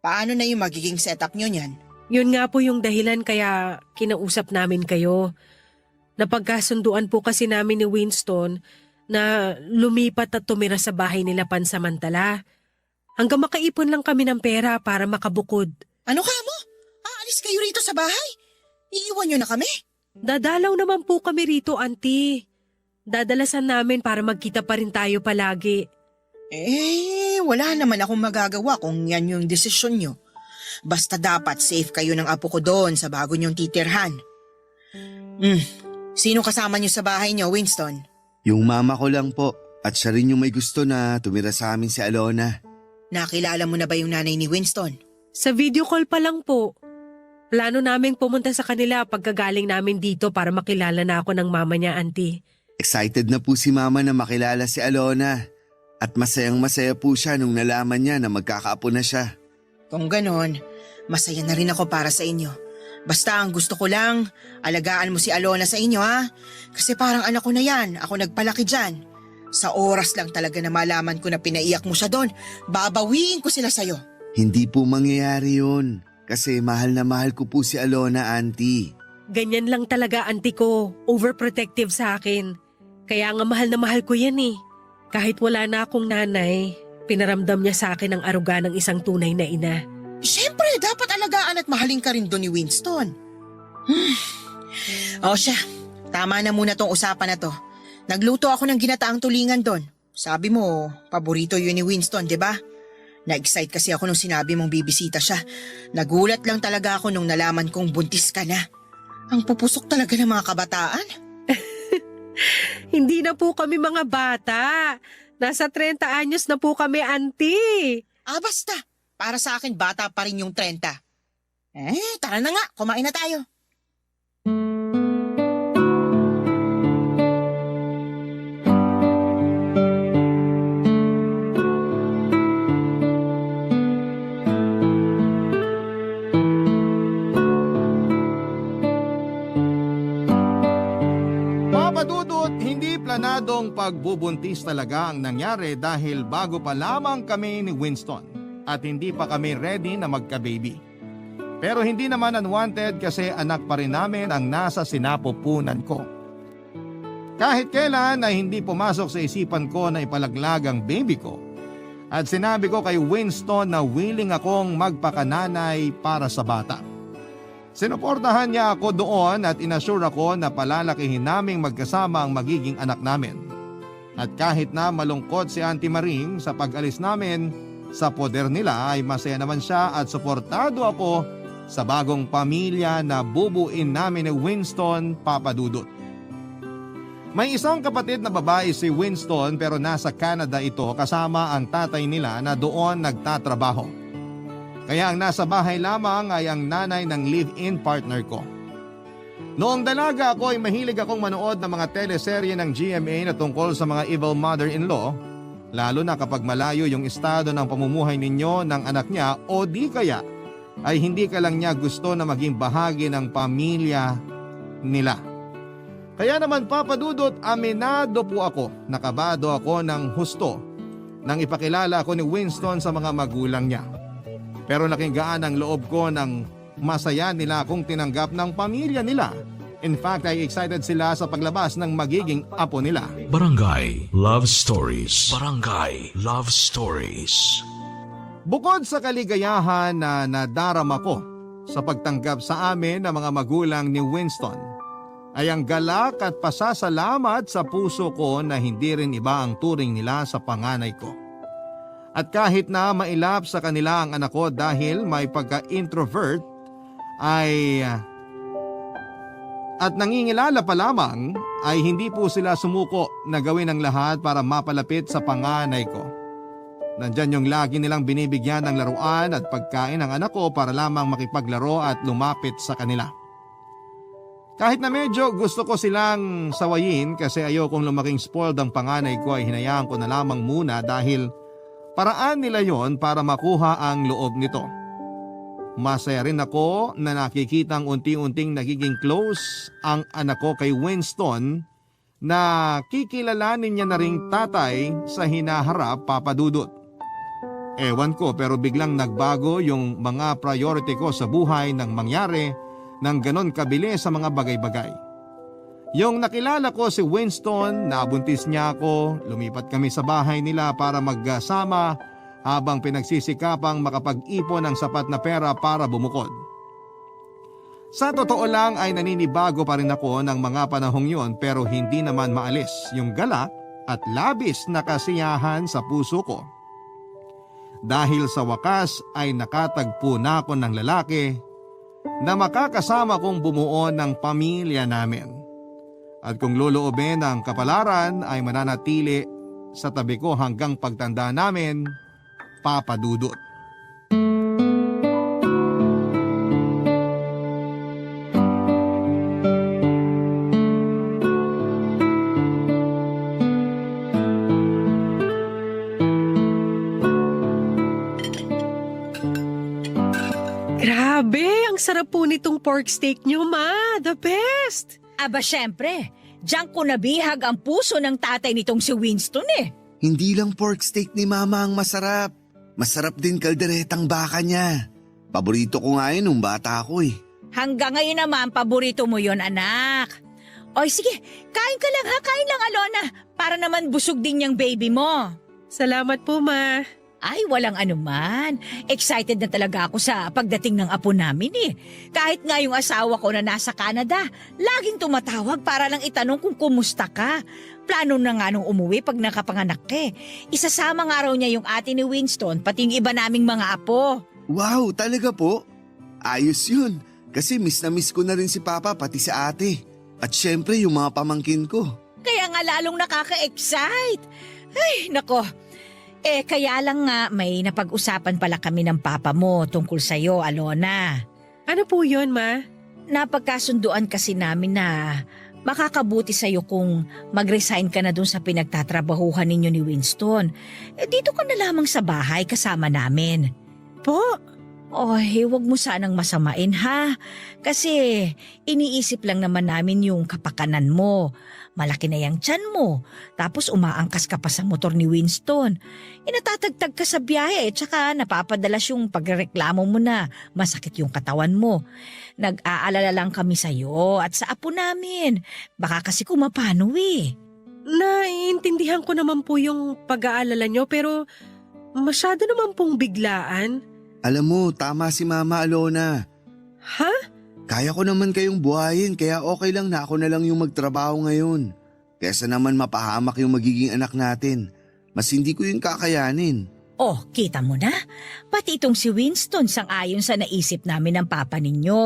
paano na yung magiging setup nyo niyan? Yun nga po yung dahilan kaya kinausap namin kayo. Napagkasunduan po kasi namin ni Winston na lumipat at tumira sa bahay nila pansamantala. Hanggang makaipon lang kami ng pera para makabukod. Ano ka mo? Aalis kayo rito sa bahay? Iiwan nyo na kami? Dadalaw naman po kami rito, Auntie. Dadalasan namin para magkita pa rin tayo palagi. Wala naman akong magagawa kung yan yung desisyon nyo. Basta dapat safe kayo ng apo ko doon sa bago nyong titirhan. Sino kasama nyo sa bahay nyo, Winston? Yung mama ko lang po at siya rin yung may gusto na tumira sa amin si Alona. Nakilala mo na ba yung nanay ni Winston? Sa video call pa lang po. Plano naming pumunta sa kanila pagkagaling namin dito para makilala na ako ng mama niya, Auntie. Excited na po si mama na makilala si Alona. At masayang-masaya po siya nung nalaman niya na magkakaapo na siya. Kung ganon, masaya na rin ako para sa inyo. Basta ang gusto ko lang, alagaan mo si Alona sa inyo ha. Kasi parang anak ko na yan, ako nagpalaki dyan. Sa oras lang talaga na malaman ko na pinaiyak mo siya doon, babawiin ko sila sa'yo. Hindi po mangyayari yun. Kasi mahal na mahal ko po si Alona, Auntie. Ganyan lang talaga, Auntie ko. Overprotective sa akin. Kaya nga mahal na mahal ko yan eh. Kahit wala na akong nanay, pinaramdam niya sa akin ang aruga ng isang tunay na ina. Siyempre, dapat alagaan at mahalin ka rin doon ni Winston. O siya, tama na muna tong usapan na to. Nagluto ako ng ginataang tulingan doon. Sabi mo, paborito yun ni Winston, di ba? Na-excite kasi ako nung sinabi mong bibisita siya. Nagulat lang talaga ako nung nalaman kong buntis ka na. Ang pupusok talaga ng mga kabataan. Hindi na po kami mga bata. Nasa 30 anyos na po kami, Auntie. Basta. Para sa akin, bata pa rin yung 30. Tara na nga. Kumain na tayo. Papadudot, hindi planadong pagbubuntis talaga ang nangyari dahil bago pa lamang kami ni Winston at hindi pa kami ready na magka-baby. Pero hindi naman unwanted kasi anak pa rin namin ang nasa sinapupunan ko. Kahit kailan ay hindi pumasok sa isipan ko na ipalaglag ang baby ko. At sinabi ko kay Winston na willing akong magpakananay para sa bata. Sinuportahan niya ako doon at inassure ako na palalakihin naming magkasama ang magiging anak namin. At kahit na malungkot si Auntie Maring sa pag-alis namin sa poder nila ay masaya naman siya at suportado ako sa bagong pamilya na bubuin namin ni Winston, Papadudot. May isang kapatid na babae si Winston pero nasa Canada ito kasama ang tatay nila na doon nagtatrabaho. Kaya ang nasa bahay lamang ay ang nanay ng live-in partner ko. Noong dalaga ako ay mahilig akong manood ng mga teleserye ng GMA na tungkol sa mga evil mother-in-law, lalo na kapag malayo yung estado ng pamumuhay ninyo ng anak niya o di kaya ay hindi ka lang niya gusto na maging bahagi ng pamilya nila. Kaya naman Papadudot, aminado po ako, nakabado ako ng husto nang ipakilala ako ni Winston sa mga magulang niya. Pero laking gaan ang loob ko nang masaya nila akong tinanggap ng pamilya nila. In fact, ay excited sila sa paglabas ng magiging apo nila. Barangay Love Stories. Barangay Love Stories. Bukod sa kaligayahan na nadarama ko sa pagtanggap sa amin ng mga magulang ni Winston, ay ang galak at pasasalamat sa puso ko na hindi rin iba ang turing nila sa panganay ko. At kahit na mailap sa kanila ang anak ko dahil may pagka-introvert, ay At nangingilala pa lamang ay hindi po sila sumuko na gawin ang lahat para mapalapit sa panganay ko. Nandyan yung lagi nilang binibigyan ng laruan at pagkain ng anak ko para lamang makipaglaro at lumapit sa kanila. Kahit na medyo gusto ko silang sawayin kasi ayokong lumaking spoiled ang panganay ko ay hinayaan ko na lamang muna dahil paraan nila yon para makuha ang loob nito. Masaya rin ako na nakikitang unti-unting nagiging close ang anak ko kay Winston na kikilalanin niya na ring tatay sa hinaharap, Papa Dudut. Ewan ko pero biglang nagbago yung mga priority ko sa buhay nang mangyari ng ganon kabilis sa mga bagay-bagay. Yung nakilala ko si Winston, nabuntis niya ako, lumipat kami sa bahay nila para magkasama habang pinagsisikapang makapag-ipon ng sapat na pera para bumukod. Sa totoo lang ay naninibago pa rin ako ng mga panahong yun pero hindi naman maalis yung galak at labis na kasiyahan sa puso ko. Dahil sa wakas ay nakatagpo na ako ng lalaki na makakasama kong bumuo ng pamilya namin. At kung loloobin ang kapalaran ay mananatili sa tabi ko hanggang pagtanda namin, Papa Dudut. Grabe, ang sarap po nitong pork steak nyo, Ma. The best! Aba syempre, diyan ko nabihag ang puso ng tatay nitong si Winston eh. Hindi lang pork steak ni Mama ang masarap. Masarap din kalderetang baka niya. Paborito ko nga yun nung bata ako eh. Hanggang ngayon naman, paborito mo yon anak. Oy sige, kain ka lang ha, kain lang Alona. Para naman busog din yung baby mo. Salamat po, Ma. Ay, walang anuman. Excited na talaga ako sa pagdating ng apo namin eh. Kahit nga yung asawa ko na nasa Canada, laging tumatawag para lang itanong kung kumusta ka. Plano na nga nung umuwi pag nakapanganak eh. Isasama nga raw niya yung ate ni Winston, pati yung iba naming mga apo. Wow, talaga po? Ayos yun. Kasi miss na miss ko na rin si Papa pati si ate. At syempre yung mga pamangkin ko. Kaya nga lalong nakaka-excite. Ay, nako. Kaya lang nga may napag-usapan pala kami ng papa mo tungkol sa'yo, Alona. Ano po yon, Ma? Napagkasunduan kasi namin na makakabuti sa'yo kung mag-resign ka na dun sa pinagtatrabahuhan ninyo ni Winston. Dito ka na lamang sa bahay kasama namin. Po? Oy, huwag mo sanang masamain ha. Kasi iniisip lang naman namin yung kapakanan mo. Malaki na yung tiyan mo. Tapos umaangkas ka pa sa motor ni Winston. Inatatagtag ka sa biyahe tsaka napapadalas yung pagreklamo mo na masakit yung katawan mo. Nag-aalala lang kami sa'yo at sa apo namin. Baka kasi kumapano eh. Naiintindihan ko naman po yung pag-aalala nyo pero masyado naman pong biglaan. Alam mo, tama si Mama Alona. Ha? Kaya ko naman kayong buhayin kaya okay lang na ako na lang yung magtrabaho ngayon. Kesa naman mapahamak yung magiging anak natin. Mas hindi ko yung kakayanin. Oh, kita mo na? Pati itong si Winston sang-ayon sa naisip namin ng papa ninyo.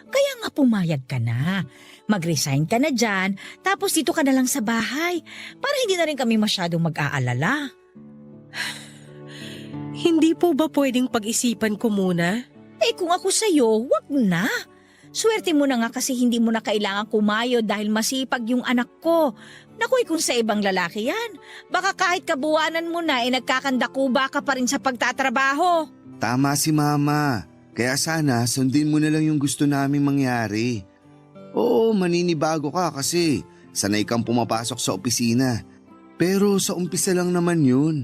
Kaya nga pumayag ka na. Mag-resign ka na dyan, tapos dito ka na lang sa bahay. Para hindi na rin kami masyadong mag-aalala. Hindi po ba pwedeng pag-isipan ko muna? Kung ako sa'yo, wag na. Swerte mo na nga kasi hindi mo na kailangan kumayod dahil masipag yung anak ko. Naku, kung sa ibang lalaki yan, baka kahit kabuwanan mo na nagkakandakuba ka pa rin sa pagtatrabaho. Tama si Mama. Kaya sana sundin mo na lang yung gusto naming mangyari. Oo, maninibago ka kasi sanay kang pumapasok sa opisina. Pero sa umpisa lang naman yun.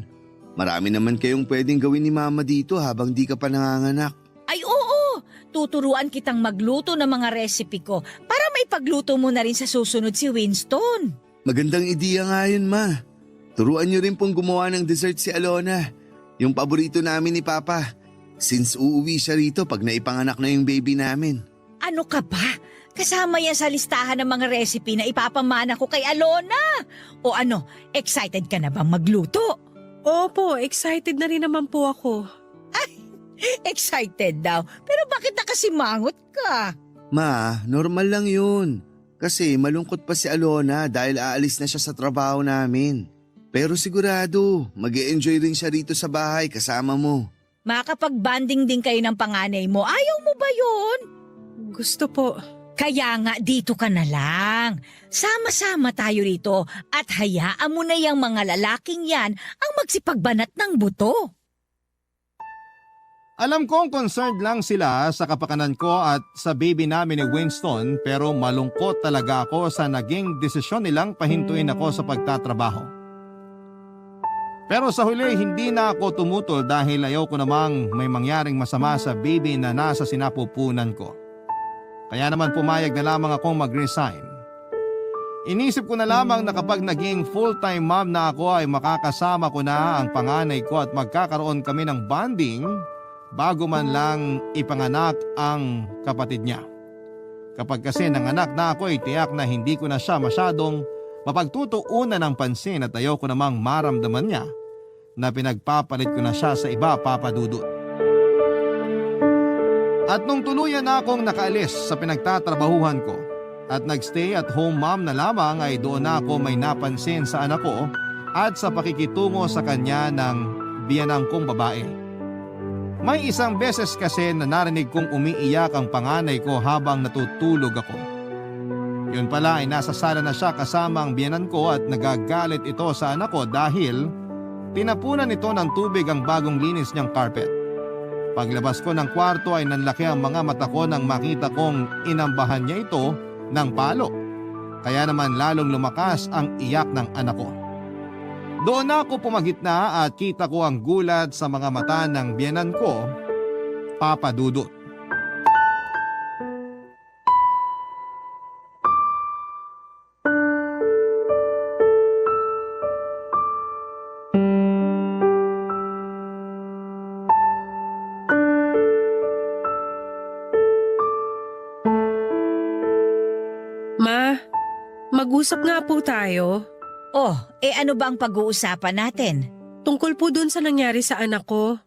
Marami naman kayong pwedeng gawin ni Mama dito habang di ka pa nanganganak. Ay oo, tuturuan kitang magluto ng mga recipe ko para may pagluto mo na rin sa susunod si Winston. Magandang ideya nga yun, Ma. Turuan niyo rin pong gumawa ng dessert si Alona. Yung paborito namin ni Papa. Since uuwi siya rito pag naipanganak na yung baby namin. Ano ka ba? Kasama yan sa listahan ng mga recipe na ipapamana ko kay Alona. O ano, excited ka na bang magluto? Opo, excited na rin naman po ako. Excited daw. Pero bakit nakasimangot ka? Ma, normal lang yun. Kasi malungkot pa si Alona dahil aalis na siya sa trabaho namin. Pero sigurado, mag-e-enjoy rin siya rito sa bahay kasama mo. Makakapag-banding din kayo ng panganay mo. Ayaw mo ba yun? Gusto po. Kaya nga dito ka na lang. Sama-sama tayo rito at hayaan mo na yung mga lalaking yan ang magsipagbanat ng buto. Alam kong concerned lang sila sa kapakanan ko at sa baby namin ni Winston pero malungkot talaga ako sa naging desisyon nilang pahintuin ako sa pagtatrabaho. Pero sa huli hindi na ako tumutol dahil ayaw ko namang may mangyaring masama sa baby na nasa sinapupunan ko. Kaya naman pumayag na lamang akong mag-resign. Inisip ko na lamang na kapag naging full-time mom na ako ay makakasama ko na ang panganay ko at magkakaroon kami ng bonding bago man lang ipanganak ang kapatid niya. Kapag kasi nanganak na ako ay tiyak na hindi ko na siya masyadong mapagtutuunan ng pansin at ayaw ko namang maramdaman niya na pinagpapalit ko na siya sa iba, Papa Dudut. At nung tuluyan na akong nakaalis sa pinagtatrabahuhan ko at nagstay at home mom na lamang ay doon na ako may napansin sa anak ko at sa pakikitungo sa kanya ng biyanang kong babae. May isang beses kasi na narinig kong umiiyak ang panganay ko habang natutulog ako. Yun pala ay nasa sala na siya kasama ang biyanan ko at nagagalit ito sa anak ko dahil tinapunan ito ng tubig ang bagong linis niyang carpet. Paglabas ko ng kwarto ay nanlaki ang mga mata ko nang makita kong inambahan niya ito ng palo. Kaya naman lalong lumakas ang iyak ng anak ko. Doon na ako pumagitna at kita ko ang gulat sa mga mata ng biyanan ko, Papa Dudut. Ma, mag-usap nga po tayo. Oh, ano ba ang pag-uusapan natin? Tungkol po dun sa nangyari sa anak ko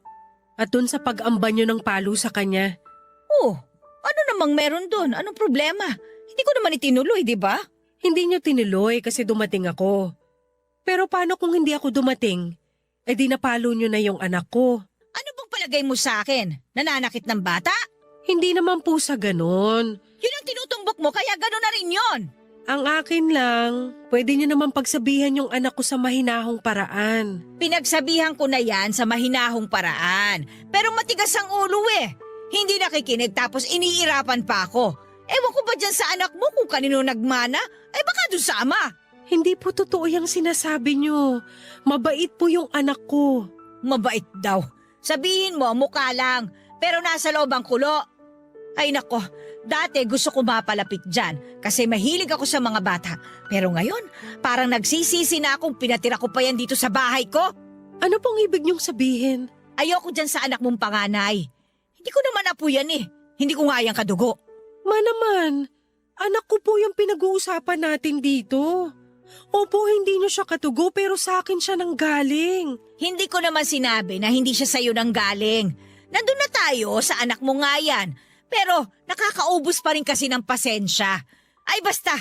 at dun sa pag-amba nyo ng palo sa kanya. Oh, ano namang meron doon? Anong problema? Hindi ko naman itinuloy, di ba? Hindi nyo tinuloy kasi dumating ako. Pero paano kung hindi ako dumating? Eh di napalo nyo na yung anak ko. Ano bang palagay mo sa akin? Nananakit ng bata? Hindi naman po sa ganon. Yun ang tinutumbok mo, kaya gano'n na rin yon. Ang akin lang, pwede nyo naman pagsabihan yung anak ko sa mahinahong paraan. Pinagsabihan ko na yan sa mahinahong paraan. Pero matigas ang ulo eh. Hindi nakikinig tapos iniirapan pa ako. Ewan ko ba dyan sa anak mo kung kanino nagmana? Ay baka doon sa ama. Hindi po totoo yung sinasabi nyo. Mabait po yung anak ko. Mabait daw. Sabihin mo, mukha lang. Pero nasa loob ang kulo. Ay nako, dati gusto ko mapalapit dyan kasi mahilig ako sa mga bata. Pero ngayon, parang nagsisisi na akong pinatira ko pa yan dito sa bahay ko. Ano pong ibig niyong sabihin? Ayoko dyan sa anak mong panganay. Hindi ko naman apo yan eh. Hindi ko nga yan kadugo. Ma naman, anak ko po yung pinag-uusapan natin dito. Opo, hindi niyo siya katugo pero sa akin siya nanggaling. Hindi ko naman sinabi na hindi siya sa'yo nang galing. Nandun na tayo sa anak mo nga yan. Pero nakakaubos pa rin kasi ng pasensya. Ay basta,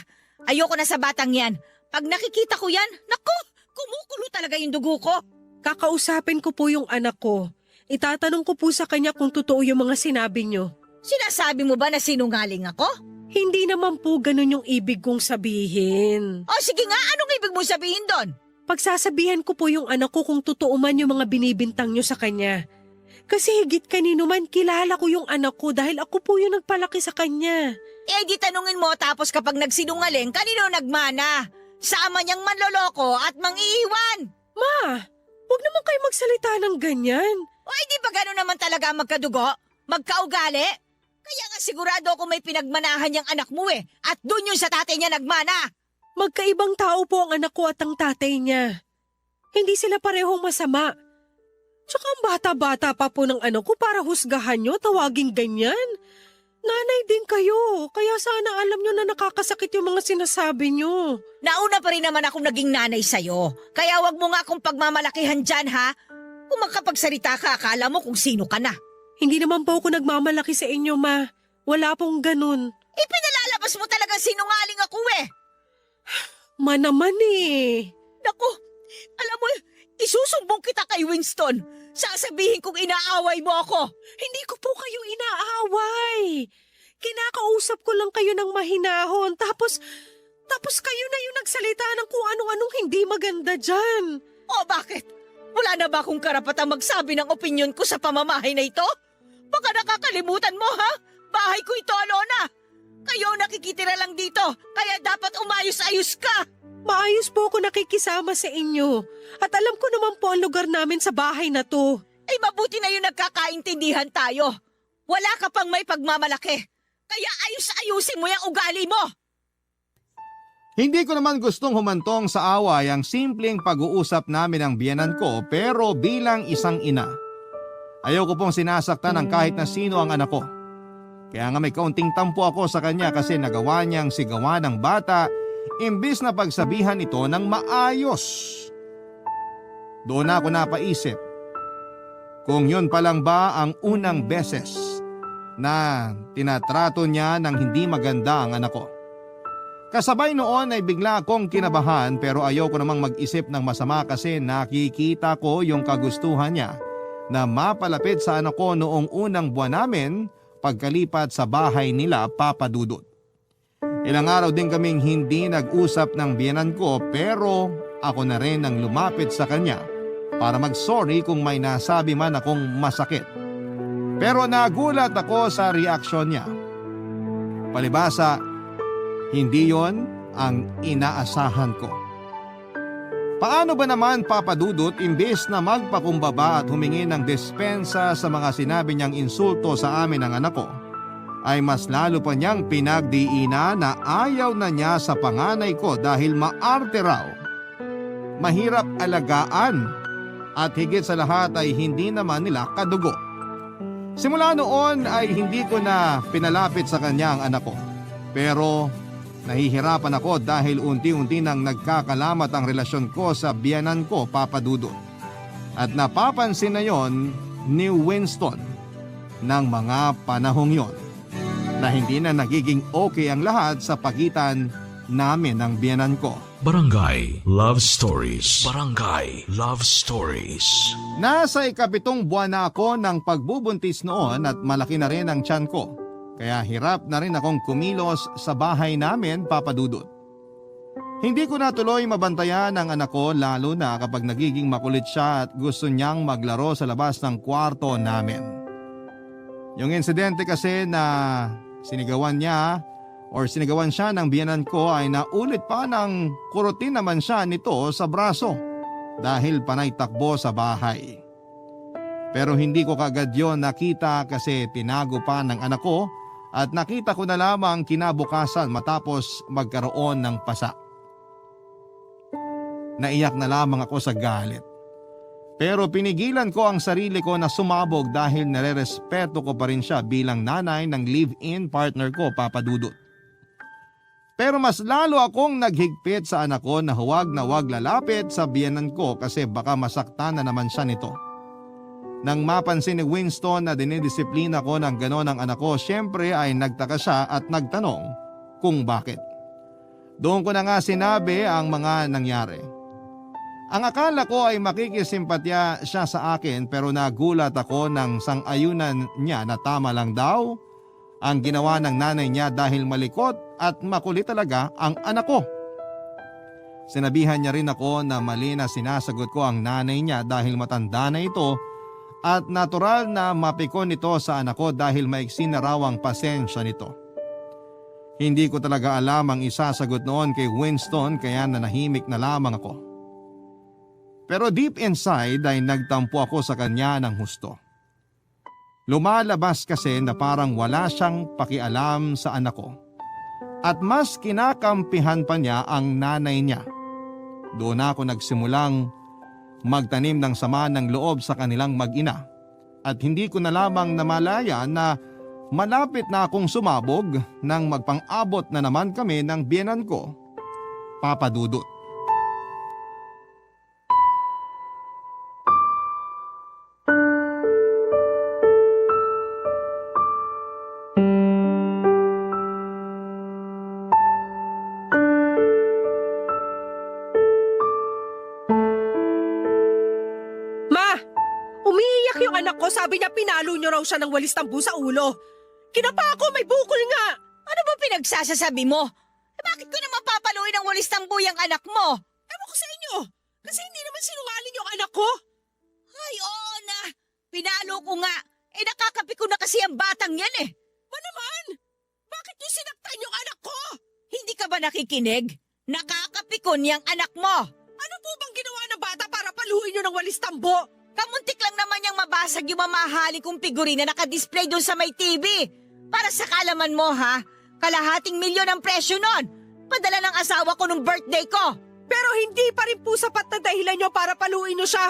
ayoko na sa batang yan. Pag nakikita ko yan, naku, kumukulo talaga yung dugo ko. Kakausapin ko po yung anak ko. Itatanong ko po sa kanya kung totoo yung mga sinabi niyo. Sinasabi mo ba na sinungaling ako? Hindi naman po ganun yung ibig kong sabihin. O sige nga, anong ibig mo sabihin doon? Pagsasabihan ko po yung anak ko kung totoo man yung mga binibintang niyo sa kanya. Kasi higit kanino man kilala ko yung anak ko dahil ako po yung nagpalaki sa kanya. Di tanungin mo tapos kapag nagsinungaling, kanino nagmana? Sa ama niyang manloloko at mangiiwan. Ma, huwag naman kayo magsalita ng ganyan. O di ba gano'n naman talaga magkadugo? Magkaugali? Kaya nga sigurado ako may pinagmanahan niyang anak mo eh. At doon yung sa tatay niya nagmana. Magkaibang tao po ang anak ko at ang tatay niya. Hindi sila parehong masama. Tsaka ang bata-bata pa po ng anak ko para husgahan nyo, tawaging ganyan. Nanay din kayo, kaya sana alam nyo na nakakasakit yung mga sinasabi nyo. Nauna pa rin naman akong naging nanay sa'yo. Kaya wag mo nga akong pagmamalakihan dyan ha. Kung magkapagsalita ka, akala mo kung sino ka na. Hindi naman po ako nagmamalaki sa inyo, ma. Wala pong ganun. Ipinalalabas Pagkatapos mo talagang sinungaling ako eh. Naman eh. Naku, alam mo, isusumbong kita kay Winston. Sasabihin kong inaaway mo ako. Hindi ko po kayo inaaway. Kinakausap ko lang kayo ng mahinahon. Tapos kayo na yung nagsalita ng kung anong hindi maganda dyan. O bakit? Wala na ba akong karapatang magsabi ng opinyon ko sa pamamahay na ito? Baka nakakalimutan mo ha? Bahay ko ito, Alona. Kayo ang nakikitira lang dito, kaya dapat umayos-ayos ka. Maayos po ako nakikisama sa inyo. At alam ko naman po ang lugar namin sa bahay na to. Ay mabuti na yung nagkakaintindihan tayo. Wala ka pang may pagmamalaki. Kaya ayos-ayusin mo yung ugali mo. Hindi ko naman gustong humantong sa away ang simpleng pag-uusap namin ng biyenan ko, pero bilang isang ina, ayaw ko pong sinasaktan ng kahit na sino ang anak ko. Kaya nga may kaunting tampo ako sa kanya kasi nagawa niyang sigawan ng bata imbis na pagsabihan ito ng maayos. Doon ako napaisip, kung yun pa lang ba ang unang beses na tinatrato niya ng hindi maganda ang anak ko. Kasabay noon ay bigla akong kinabahan, pero ayoko namang mag-isip ng masama kasi nakikita ko yung kagustuhan niya na mapalapit sa anak ko noong unang buwan namin pagkalipat sa bahay nila Papa Dudut. Ilang araw din kaming hindi nag-usap ng biyenan ko, pero ako na rin ang lumapit sa kanya para mag-sorry kung may nasabi man akong masakit. Pero nagulat ako sa reaksyon niya. Palibasa, hindi yon ang inaasahan ko. Paano ba naman Papa Dudut, imbes na magpakumbaba at humingi ng dispensa sa mga sinabi niyang insulto sa amin ng anak ko, ay mas lalo pa niyang pinagdiina na ayaw na niya sa panganay ko dahil maarte raw, mahirap alagaan at higit sa lahat ay hindi naman nila kadugo. Simula noon ay hindi ko na pinalapit sa kanya ang anak ko, pero nahihirapan ako dahil unti-unti nang nagkakalamat ang relasyon ko sa biyanan ko, Papa Dudut. At napapansin na yon ni Winston ng mga panahong yon na hindi na nagiging okay ang lahat sa pagitan namin ng biyanan ko. Barangay Love Stories. Barangay Love Stories. Nasa 7 buwan na ako ng pagbubuntis noon at malaki na rin ang tiyan ko. Kaya hirap na rin akong kumilos sa bahay namin, Papa Dudut. Hindi ko na tuloy mabantayan ang anak ko, lalo na kapag nagiging makulit siya at gusto niyang maglaro sa labas ng kwarto namin. Yung insidente kasi na sinigawan siya ng biyanan ko ay naulit pa ng kurutin naman siya nito sa braso dahil panay takbo sa bahay. Pero hindi ko kagad yon nakita kasi tinago pa ng anak ko at nakita ko na lamang kinabukasan matapos magkaroon ng pasa. Naiyak na lamang ako sa galit. Pero pinigilan ko ang sarili ko na sumabog dahil nare-respeto ko pa rin siya bilang nanay ng live-in partner ko, Papa Dudut. Pero mas lalo akong naghigpit sa anak ko na huwag lalapit sa biyanan ko kasi baka masaktan na naman siya nito. Nang mapansin ni Winston na dinidisiplina ko ng ganon ang anak ko, syempre ay nagtaka siya at nagtanong kung bakit. Doon ko na nga sinabi ang mga nangyari. Ang akala ko ay makikisimpatya siya sa akin, pero nagulat ako ng sang-ayunan niya na tama lang daw ang ginawa ng nanay niya dahil malikot at makulit talaga ang anak ko. Sinabihan niya rin ako na mali na sinasagot ko ang nanay niya dahil matanda na ito at natural na mapikon ito sa anak ko dahil maiksi na raw ang pasensya nito. Hindi ko talaga alam ang isasagot noon kay Winston kaya nanahimik na lamang ako. Pero deep inside ay nagtampo ako sa kanya ng husto. Lumalabas kasi na parang wala siyang pakialam sa anak ko. At mas kinakampihan pa niya ang nanay niya. Doon ako nagsimulang magtanim ng sama ng loob sa kanilang mag-ina. At hindi ko na lamang namalaya na malapit na akong sumabog nang magpang-abot na naman kami ng biyenan ko, Papa Dudut. anak ko, sabi niya pinalo niyo raw siya ng walis tambu sa ulo. Kinapa ako, may bukol nga. Ano ba pinagsasasabi mo? Bakit ko naman papaluin ng walis tamboy ang anak mo? Ewan ko sa inyo, kasi hindi naman sinungaling yung anak ko. Ay, oo na. Pinalo ko nga. Nakakapi ko na kasi ang batang yan eh. Naman, bakit niyo sinaktan yung anak ko? Hindi ka ba nakikinig? Nakakapikon yung anak mo. Ano po bang ginawa ng bata para paluin niyo ng walis tambo? Kamuntik lang naman yung mabasag yung mamahalin kong figurine na nakadisplay doon sa may TV. Para sa kalaman mo ha, kalahating milyon ang presyo nun. Padala ng asawa ko nung birthday ko. Pero hindi pa rin po sapat na dahilan niyo para paluin niyo siya.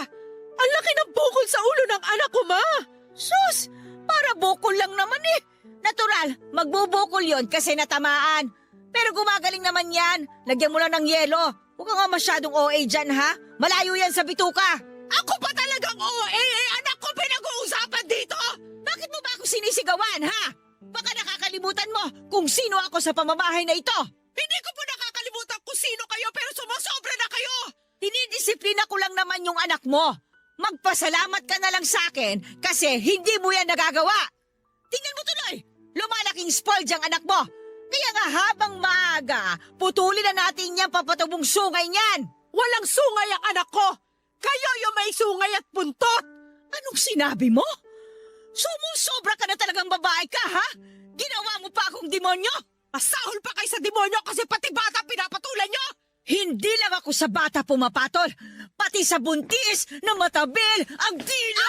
Ang laki ng bukol sa ulo ng anak ko, ma! Sus! Para bukol lang naman eh. Natural, magbubukol yon kasi natamaan. Pero gumagaling naman yan. Lagyan mo lang ng yelo. Huwag ka nga masyadong OA dyan ha. Malayo yan sa bituka. Ako pa talagang OA, anak ko pinag-uusapan dito! Bakit mo ba ako sinisigawan ha? Baka nakakalimutan mo kung sino ako sa pamamahay na ito. Hindi ko po nakakalimutan kung sino kayo pero sumusobra na kayo! Dinidisiplina ko lang naman yung anak mo. Magpasalamat ka na lang sa akin kasi hindi mo yan nagagawa. Tingnan mo tuloy, lumalaking spoiled ang anak mo. Kaya nga habang maaga, putulin na natin yan papatubong sungay niyan. Walang sungay ang anak ko! Kayo yung may sungay at puntot! Anong sinabi mo? Sumusobra ka na talagang babae ka, ha? Ginawa mo pa akong demonyo? Masahol pa kayo sa demonyo kasi pati bata pinapatulan nyo! Hindi lang ako sa bata pumapatol, pati sa buntis na matabil ang dila!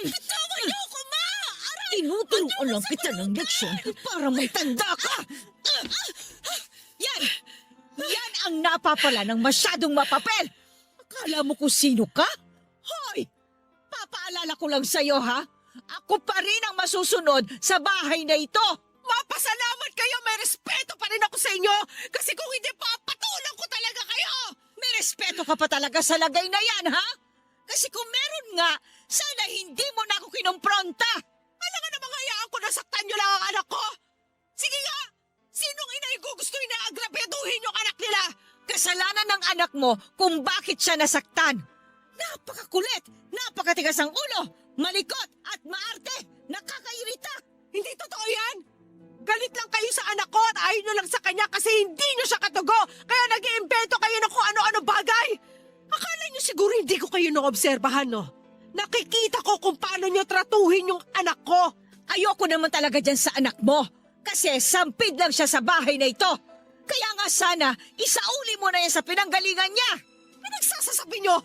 Bitawan niyo ako, ma! Aray! Tinuturuan lang kita ng leksyon para may tanda ka! Yan! Yan ang napapala ng masyadong mapapel! Akala mo kung sino ka? Hoy! Papaalala ko lang sa'yo, ha? Ako pa rin ang masusunod sa bahay na ito! Mapasalamat kayo! May respeto pa rin ako sa inyo! Kasi kung hindi pa, patulang ko talaga kayo! May respeto ka pa talaga sa lagay na yan, ha? Kasi kung meron nga, sana hindi mo na ako kinumpronta! Alam nga namang hayaan ko nasaktan nyo lang ang anak ko! Sige nga! Sinong ina yung gugustuhin na agrabeduhin yung anak nila? Kasalanan ng anak mo kung bakit siya nasaktan. Napakakulit, napakatigas ang ulo, malikot at maarte, nakakairita. Hindi totoo yan! Galit lang kayo sa anak ko at ayaw nyo lang sa kanya kasi hindi nyo siya katugo. Kaya nag-iimbento kayo ng kung ano-ano bagay. Akala nyo siguro hindi ko kayo naobserbahan, no? Nakikita ko kung paano nyo tratuhin yung anak ko. Ayoko naman talaga dyan sa anak mo. Kasi sampid lang siya sa bahay na ito. Kaya nga sana, isauli mo na yan sa pinanggalingan niya. Pinagsasasabi nyo,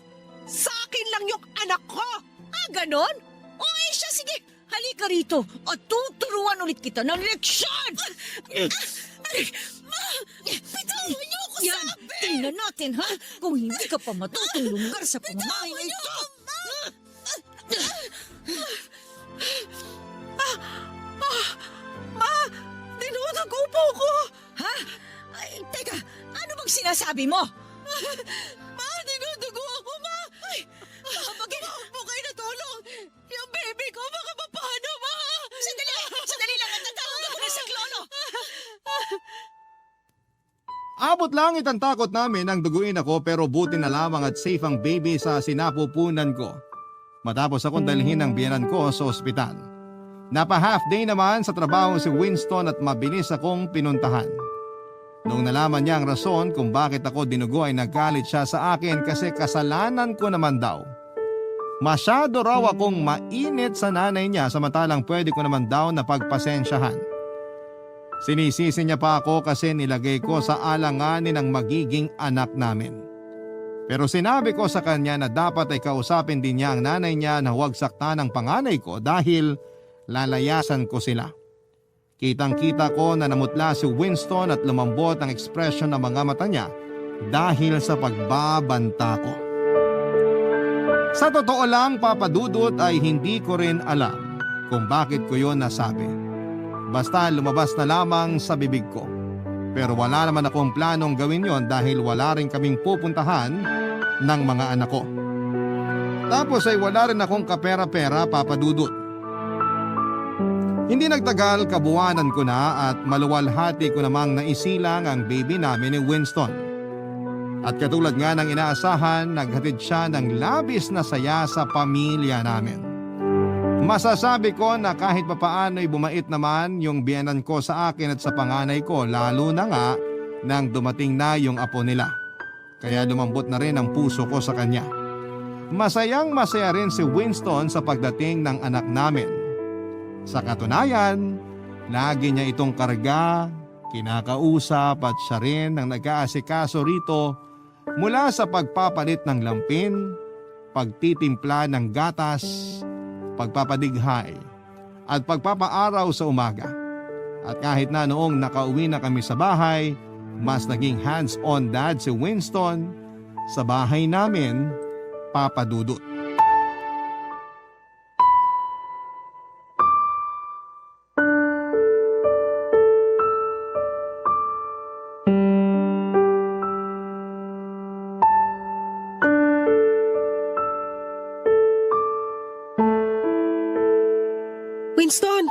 sa akin lang yung anak ko. Ah, ganon? O siya, sige. Halika rito at tuturuan ulit kita ng leksyon! Bitawan niyo ako, Yan, tingnan natin ha, kung hindi ka pa matutulungar sa pamamahay na ito! Ma! Dinudugo po ko! Ha? Ay, teka, ano bang sinasabi mo? Ma! Dinudugo ako, ma! Ay! Magkakawag po kayo na tulong! Yung baby ko, baka mapano, ma! Sandali lang, natatawag ako na sa klolo! Abot langit ang takot namin nang duguin ako pero buti na lamang at safe ang baby sa sinapupunan ko. Matapos akong dalhin ng biyanan ko sa ospital. Napa-half day naman sa trabaho si Winston at mabilis akong pinuntahan. Noong nalaman niya ang rason kung bakit ako dinugo ay naggalit siya sa akin kasi kasalanan ko naman daw. Masyado raw akong mainit sa nanay niya samantalang pwede ko naman daw na pagpasensyahan. Sinisisi niya pa ako kasi nilagay ko sa alanganin ang magiging anak namin. Pero sinabi ko sa kanya na dapat ay kausapin din niya ang nanay niya na huwag saktan ang panganay ko dahil lalayasan ko sila. Kitang-kita ko na namutla si Winston at lumambot ang ekspresyon ng mga mata niya dahil sa pagbabanta ko. Sa totoo lang, Papa Dudut, ay hindi ko rin alam kung bakit ko yon nasabi. Basta lumabas na lamang sa bibig ko. Pero wala naman akong planong gawin yon dahil wala rin kaming pupuntahan ng mga anak ko. Tapos ay wala rin akong kapera-pera, Papa Dudut. Hindi nagtagal, kabuwanan ko na at maluwalhati ko namang naisilang ang baby namin ni Winston. At katulad nga ng inaasahan, naghatid siya ng labis na saya sa pamilya namin. Masasabi ko na kahit papaano'y bumait naman yung biyenan ko sa akin at sa panganay ko, lalo na nga nang dumating na yung apo nila. Kaya lumambot na rin ang puso ko sa kanya. Masayang masaya rin si Winston sa pagdating ng anak namin. Sa katunayan, lagi niya itong karga, kinakausap at siya rin ang nag-aasikaso rito mula sa pagpapalit ng lampin, pagtitimpla ng gatas, pagpapadighay at pagpapaaraw sa umaga. At kahit na noong nakauwi na kami sa bahay, mas naging hands-on dad si Winston sa bahay namin, Papa Dudut. Winston,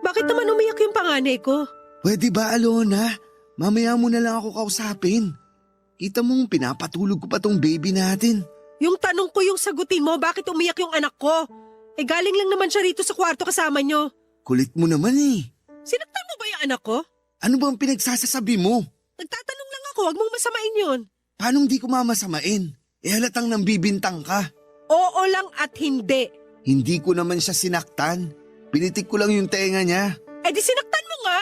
bakit naman umiyak yung panganay ko? Pwede ba, Alona? Mamaya mo na lang ako kausapin. Kita mong pinapatulog ko pa tong baby natin. Yung tanong ko yung sagutin mo, bakit umiyak yung anak ko? Eh galing lang naman siya rito sa kwarto kasama nyo. Kulit mo naman eh. Sinaktan mo ba yung anak ko? Ano bang pinagsasasabi mo? Nagtatanong lang ako, wag mong masamain yun. Paano di ko mamasamain? Eh halatang nambibintang ka. Oo lang at hindi. Hindi ko naman siya sinaktan. Pinitik ko lang yung tenga niya. Eh di sinaktan mo nga.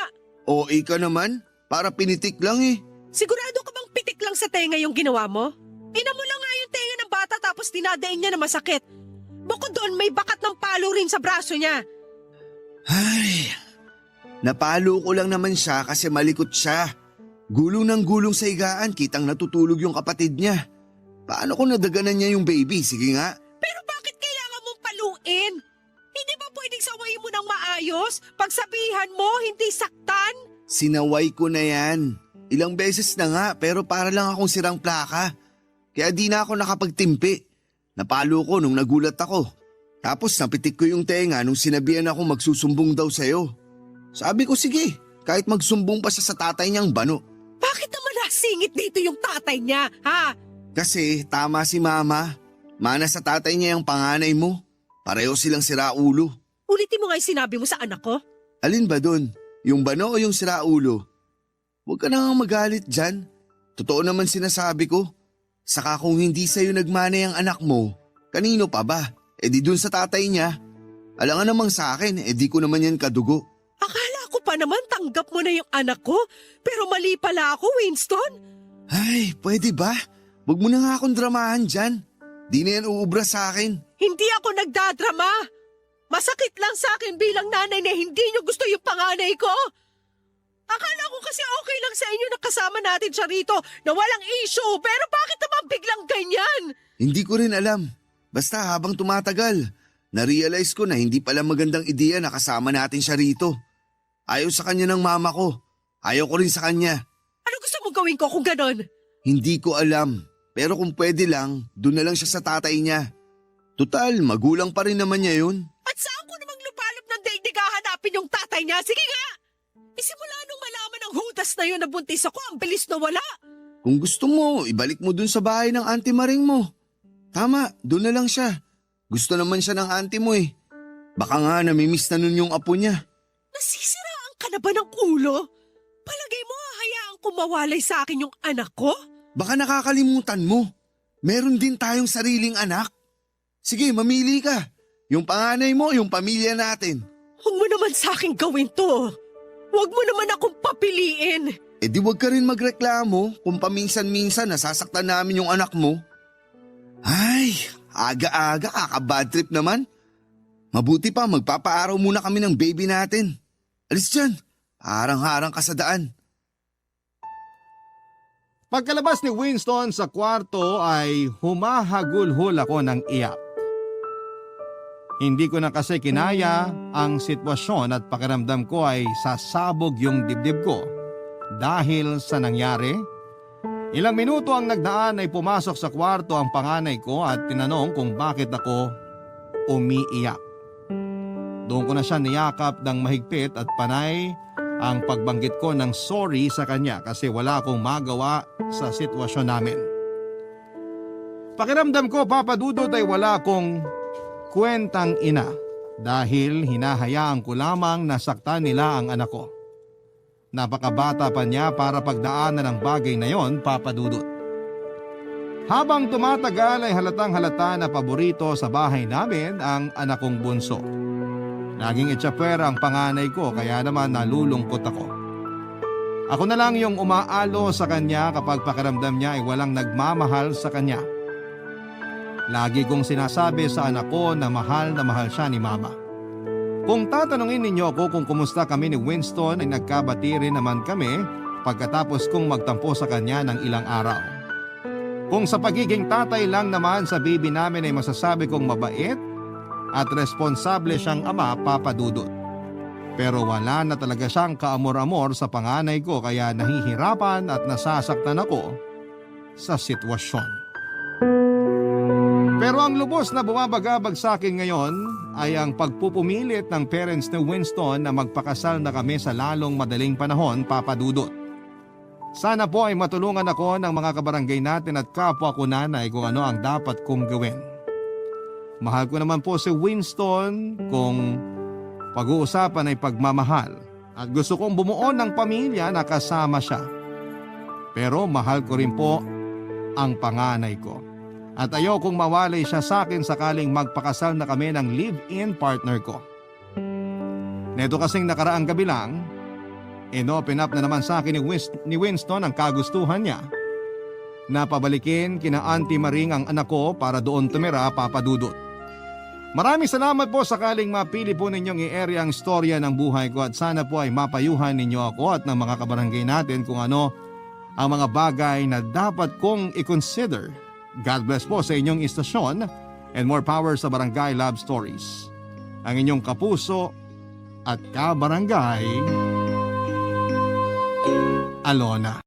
O ika naman, para pinitik lang eh. Sigurado ka bang pitik lang sa tenga yung ginawa mo? Ina mo lang nga yung tenga ng bata tapos dinadaing niya na masakit. Bukod doon may bakat ng palo rin sa braso niya. Ay, napalo ko lang naman siya kasi malikot siya. Gulong ng gulong sa higaan, kitang natutulog yung kapatid niya. Paano ko nadaganan niya yung baby? Sige nga. Pero bakit kailangan mong paluin? Hindi ba pwedeng sawayin mo ng maayos? Pagsabihan mo, hindi saktan? Sinaway ko na yan. Ilang beses na nga pero para lang akong sirang plaka. Kaya di na ako nakapagtimpi. Napalo ko nung nagulat ako. Tapos napitik ko yung tenga nung sinabihan ako magsusumbong daw sa'yo. Sabi ko sige, kahit magsumbong pa siya sa tatay niyang bano. Bakit naman nasingit dito yung tatay niya, ha? Kasi tama si mama. Mana sa tatay niya yung panganay mo. Pareho silang siraulo. Ulitin mo nga yung sinabi mo sa anak ko. Alin ba dun? Yung bano o yung siraulo? Huwag ka na nga magalit dyan. Totoo naman sinasabi ko. Saka kung hindi sa'yo nagmanay ang anak mo, kanino pa ba? E di dun sa tatay niya. Alangan namang sa akin, e di ko naman yan kadugo. Akala ko pa naman tanggap mo na yung anak ko. Pero mali pala ako, Winston. Ay, pwede ba? Huwag mo na nga akong dramahan dyan. Di na yan uubra sa akin. Hindi ako nagdadrama. Masakit lang sa akin bilang nanay na hindi niyo gusto yung panganay ko. Akala ko kasi okay lang sa inyo na kasama natin siya rito na walang issue. Pero bakit naman biglang ganyan? Hindi ko rin alam. Basta habang tumatagal, na-realize ko na hindi pala magandang ideya na kasama natin siya rito. Ayaw sa kanya ng mama ko. Ayaw ko rin sa kanya. Ano gusto mong gawin ko kung ganon? Hindi ko alam. Pero kung pwede lang, doon na lang siya sa tatay niya. Tutal, magulang pa rin naman niya yun. At saan ko namang lupalop ng daigdig hahanapin yung tatay niya? Sige nga! Isimula nung malaman ng hudas na yun na buntis ako, ang bilis na wala. Kung gusto mo, ibalik mo dun sa bahay ng auntie Maring mo. Tama, doon na lang siya. Gusto naman siya ng auntie mo eh. Baka nga namimiss na nun yung apo niya. Nasisiraan ka na ba ng ulo? Palagay mo hahayaan ko mawalay sa akin yung anak ko? Baka nakakalimutan mo. Meron din tayong sariling anak. Sige, mamili ka. Yung panganay mo, yung pamilya natin. Huwag mo naman sa akin gawin to. Huwag mo naman akong papiliin. E di wag ka rin magreklamo kung paminsan-minsan nasasaktan namin yung anak mo. Ay, aga-aga kaka-bad trip naman. Mabuti pa magpapaaraw muna kami ng baby natin. Alis dyan, harang-harang ka sa daan. Pagkalabas ni Winston sa kwarto ay humahagulhol ako ng iyak. Hindi ko na kasi kinaya ang sitwasyon at pakiramdam ko ay sasabog yung dibdib ko. Dahil sa nangyari, ilang minuto ang nagdaan ay pumasok sa kwarto ang panganay ko at tinanong kung bakit ako umiiyak. Doon ko na siya niyakap ng mahigpit at panay ang pagbanggit ko ng sorry sa kanya kasi wala akong magawa sa sitwasyon namin. Pakiramdam ko, Papa Dudut, ay wala akong kwentang ina dahil hinahayaan ko lamang na saktan nila ang anak ko. Napakabata pa niya para pagdaanan ng bagay na yon, Papa Dudut. Habang tumatagal ay halatang halata na paborito sa bahay namin ang anak kong bunso. Laging itsapwera ang panganay ko kaya naman nalulungkot ako. Ako na lang yung umaalo sa kanya kapag pakiramdam niya ay walang nagmamahal sa kanya. Lagi kong sinasabi sa anak ko na mahal siya ni Mama. Kung tatanungin ninyo ako kung kumusta kami ni Winston ay nagkabati rin naman kami pagkatapos kong magtampo sa kanya ng ilang araw. Kung sa pagiging tatay lang naman sa baby namin ay masasabi kong mabait at responsable siyang ama, Papa Dudut. Pero wala na talaga siyang kaamor-amor sa panganay ko kaya nahihirapan at nasasaktan ako sa sitwasyon. Pero ang lubos na bumabagabag sa akin ngayon ay ang pagpupumilit ng parents ni Winston na magpakasal na kami sa lalong madaling panahon, Papa Dudut. Sana po ay matulungan ako ng mga kabarangay natin at kapwa ko nanay kung ano ang dapat kong gawin. Mahal ko naman po si Winston kung pag-uusapan ay pagmamahal at gusto kong bumuo ng pamilya na kasama siya. Pero mahal ko rin po ang panganay ko. At ayokong mawalay siya sa akin sakaling magpakasal na kami ng live-in partner ko. Neto kasing nakaraang gabi lang, inopen up na naman sa akin ni Winston ang kagustuhan niya na pabalikin kina Auntie Maring ang anak ko para doon tumira, Papa Dudut. Maraming salamat po sakaling mapili po ninyong i-area ang storya ng buhay ko at sana po ay mapayuhan ninyo ako at ng mga kabarangay natin kung ano ang mga bagay na dapat kong i-consider. God bless po sa inyong istasyon and more power sa Barangay Love Stories. Ang inyong kapuso at kabarangay, Alona.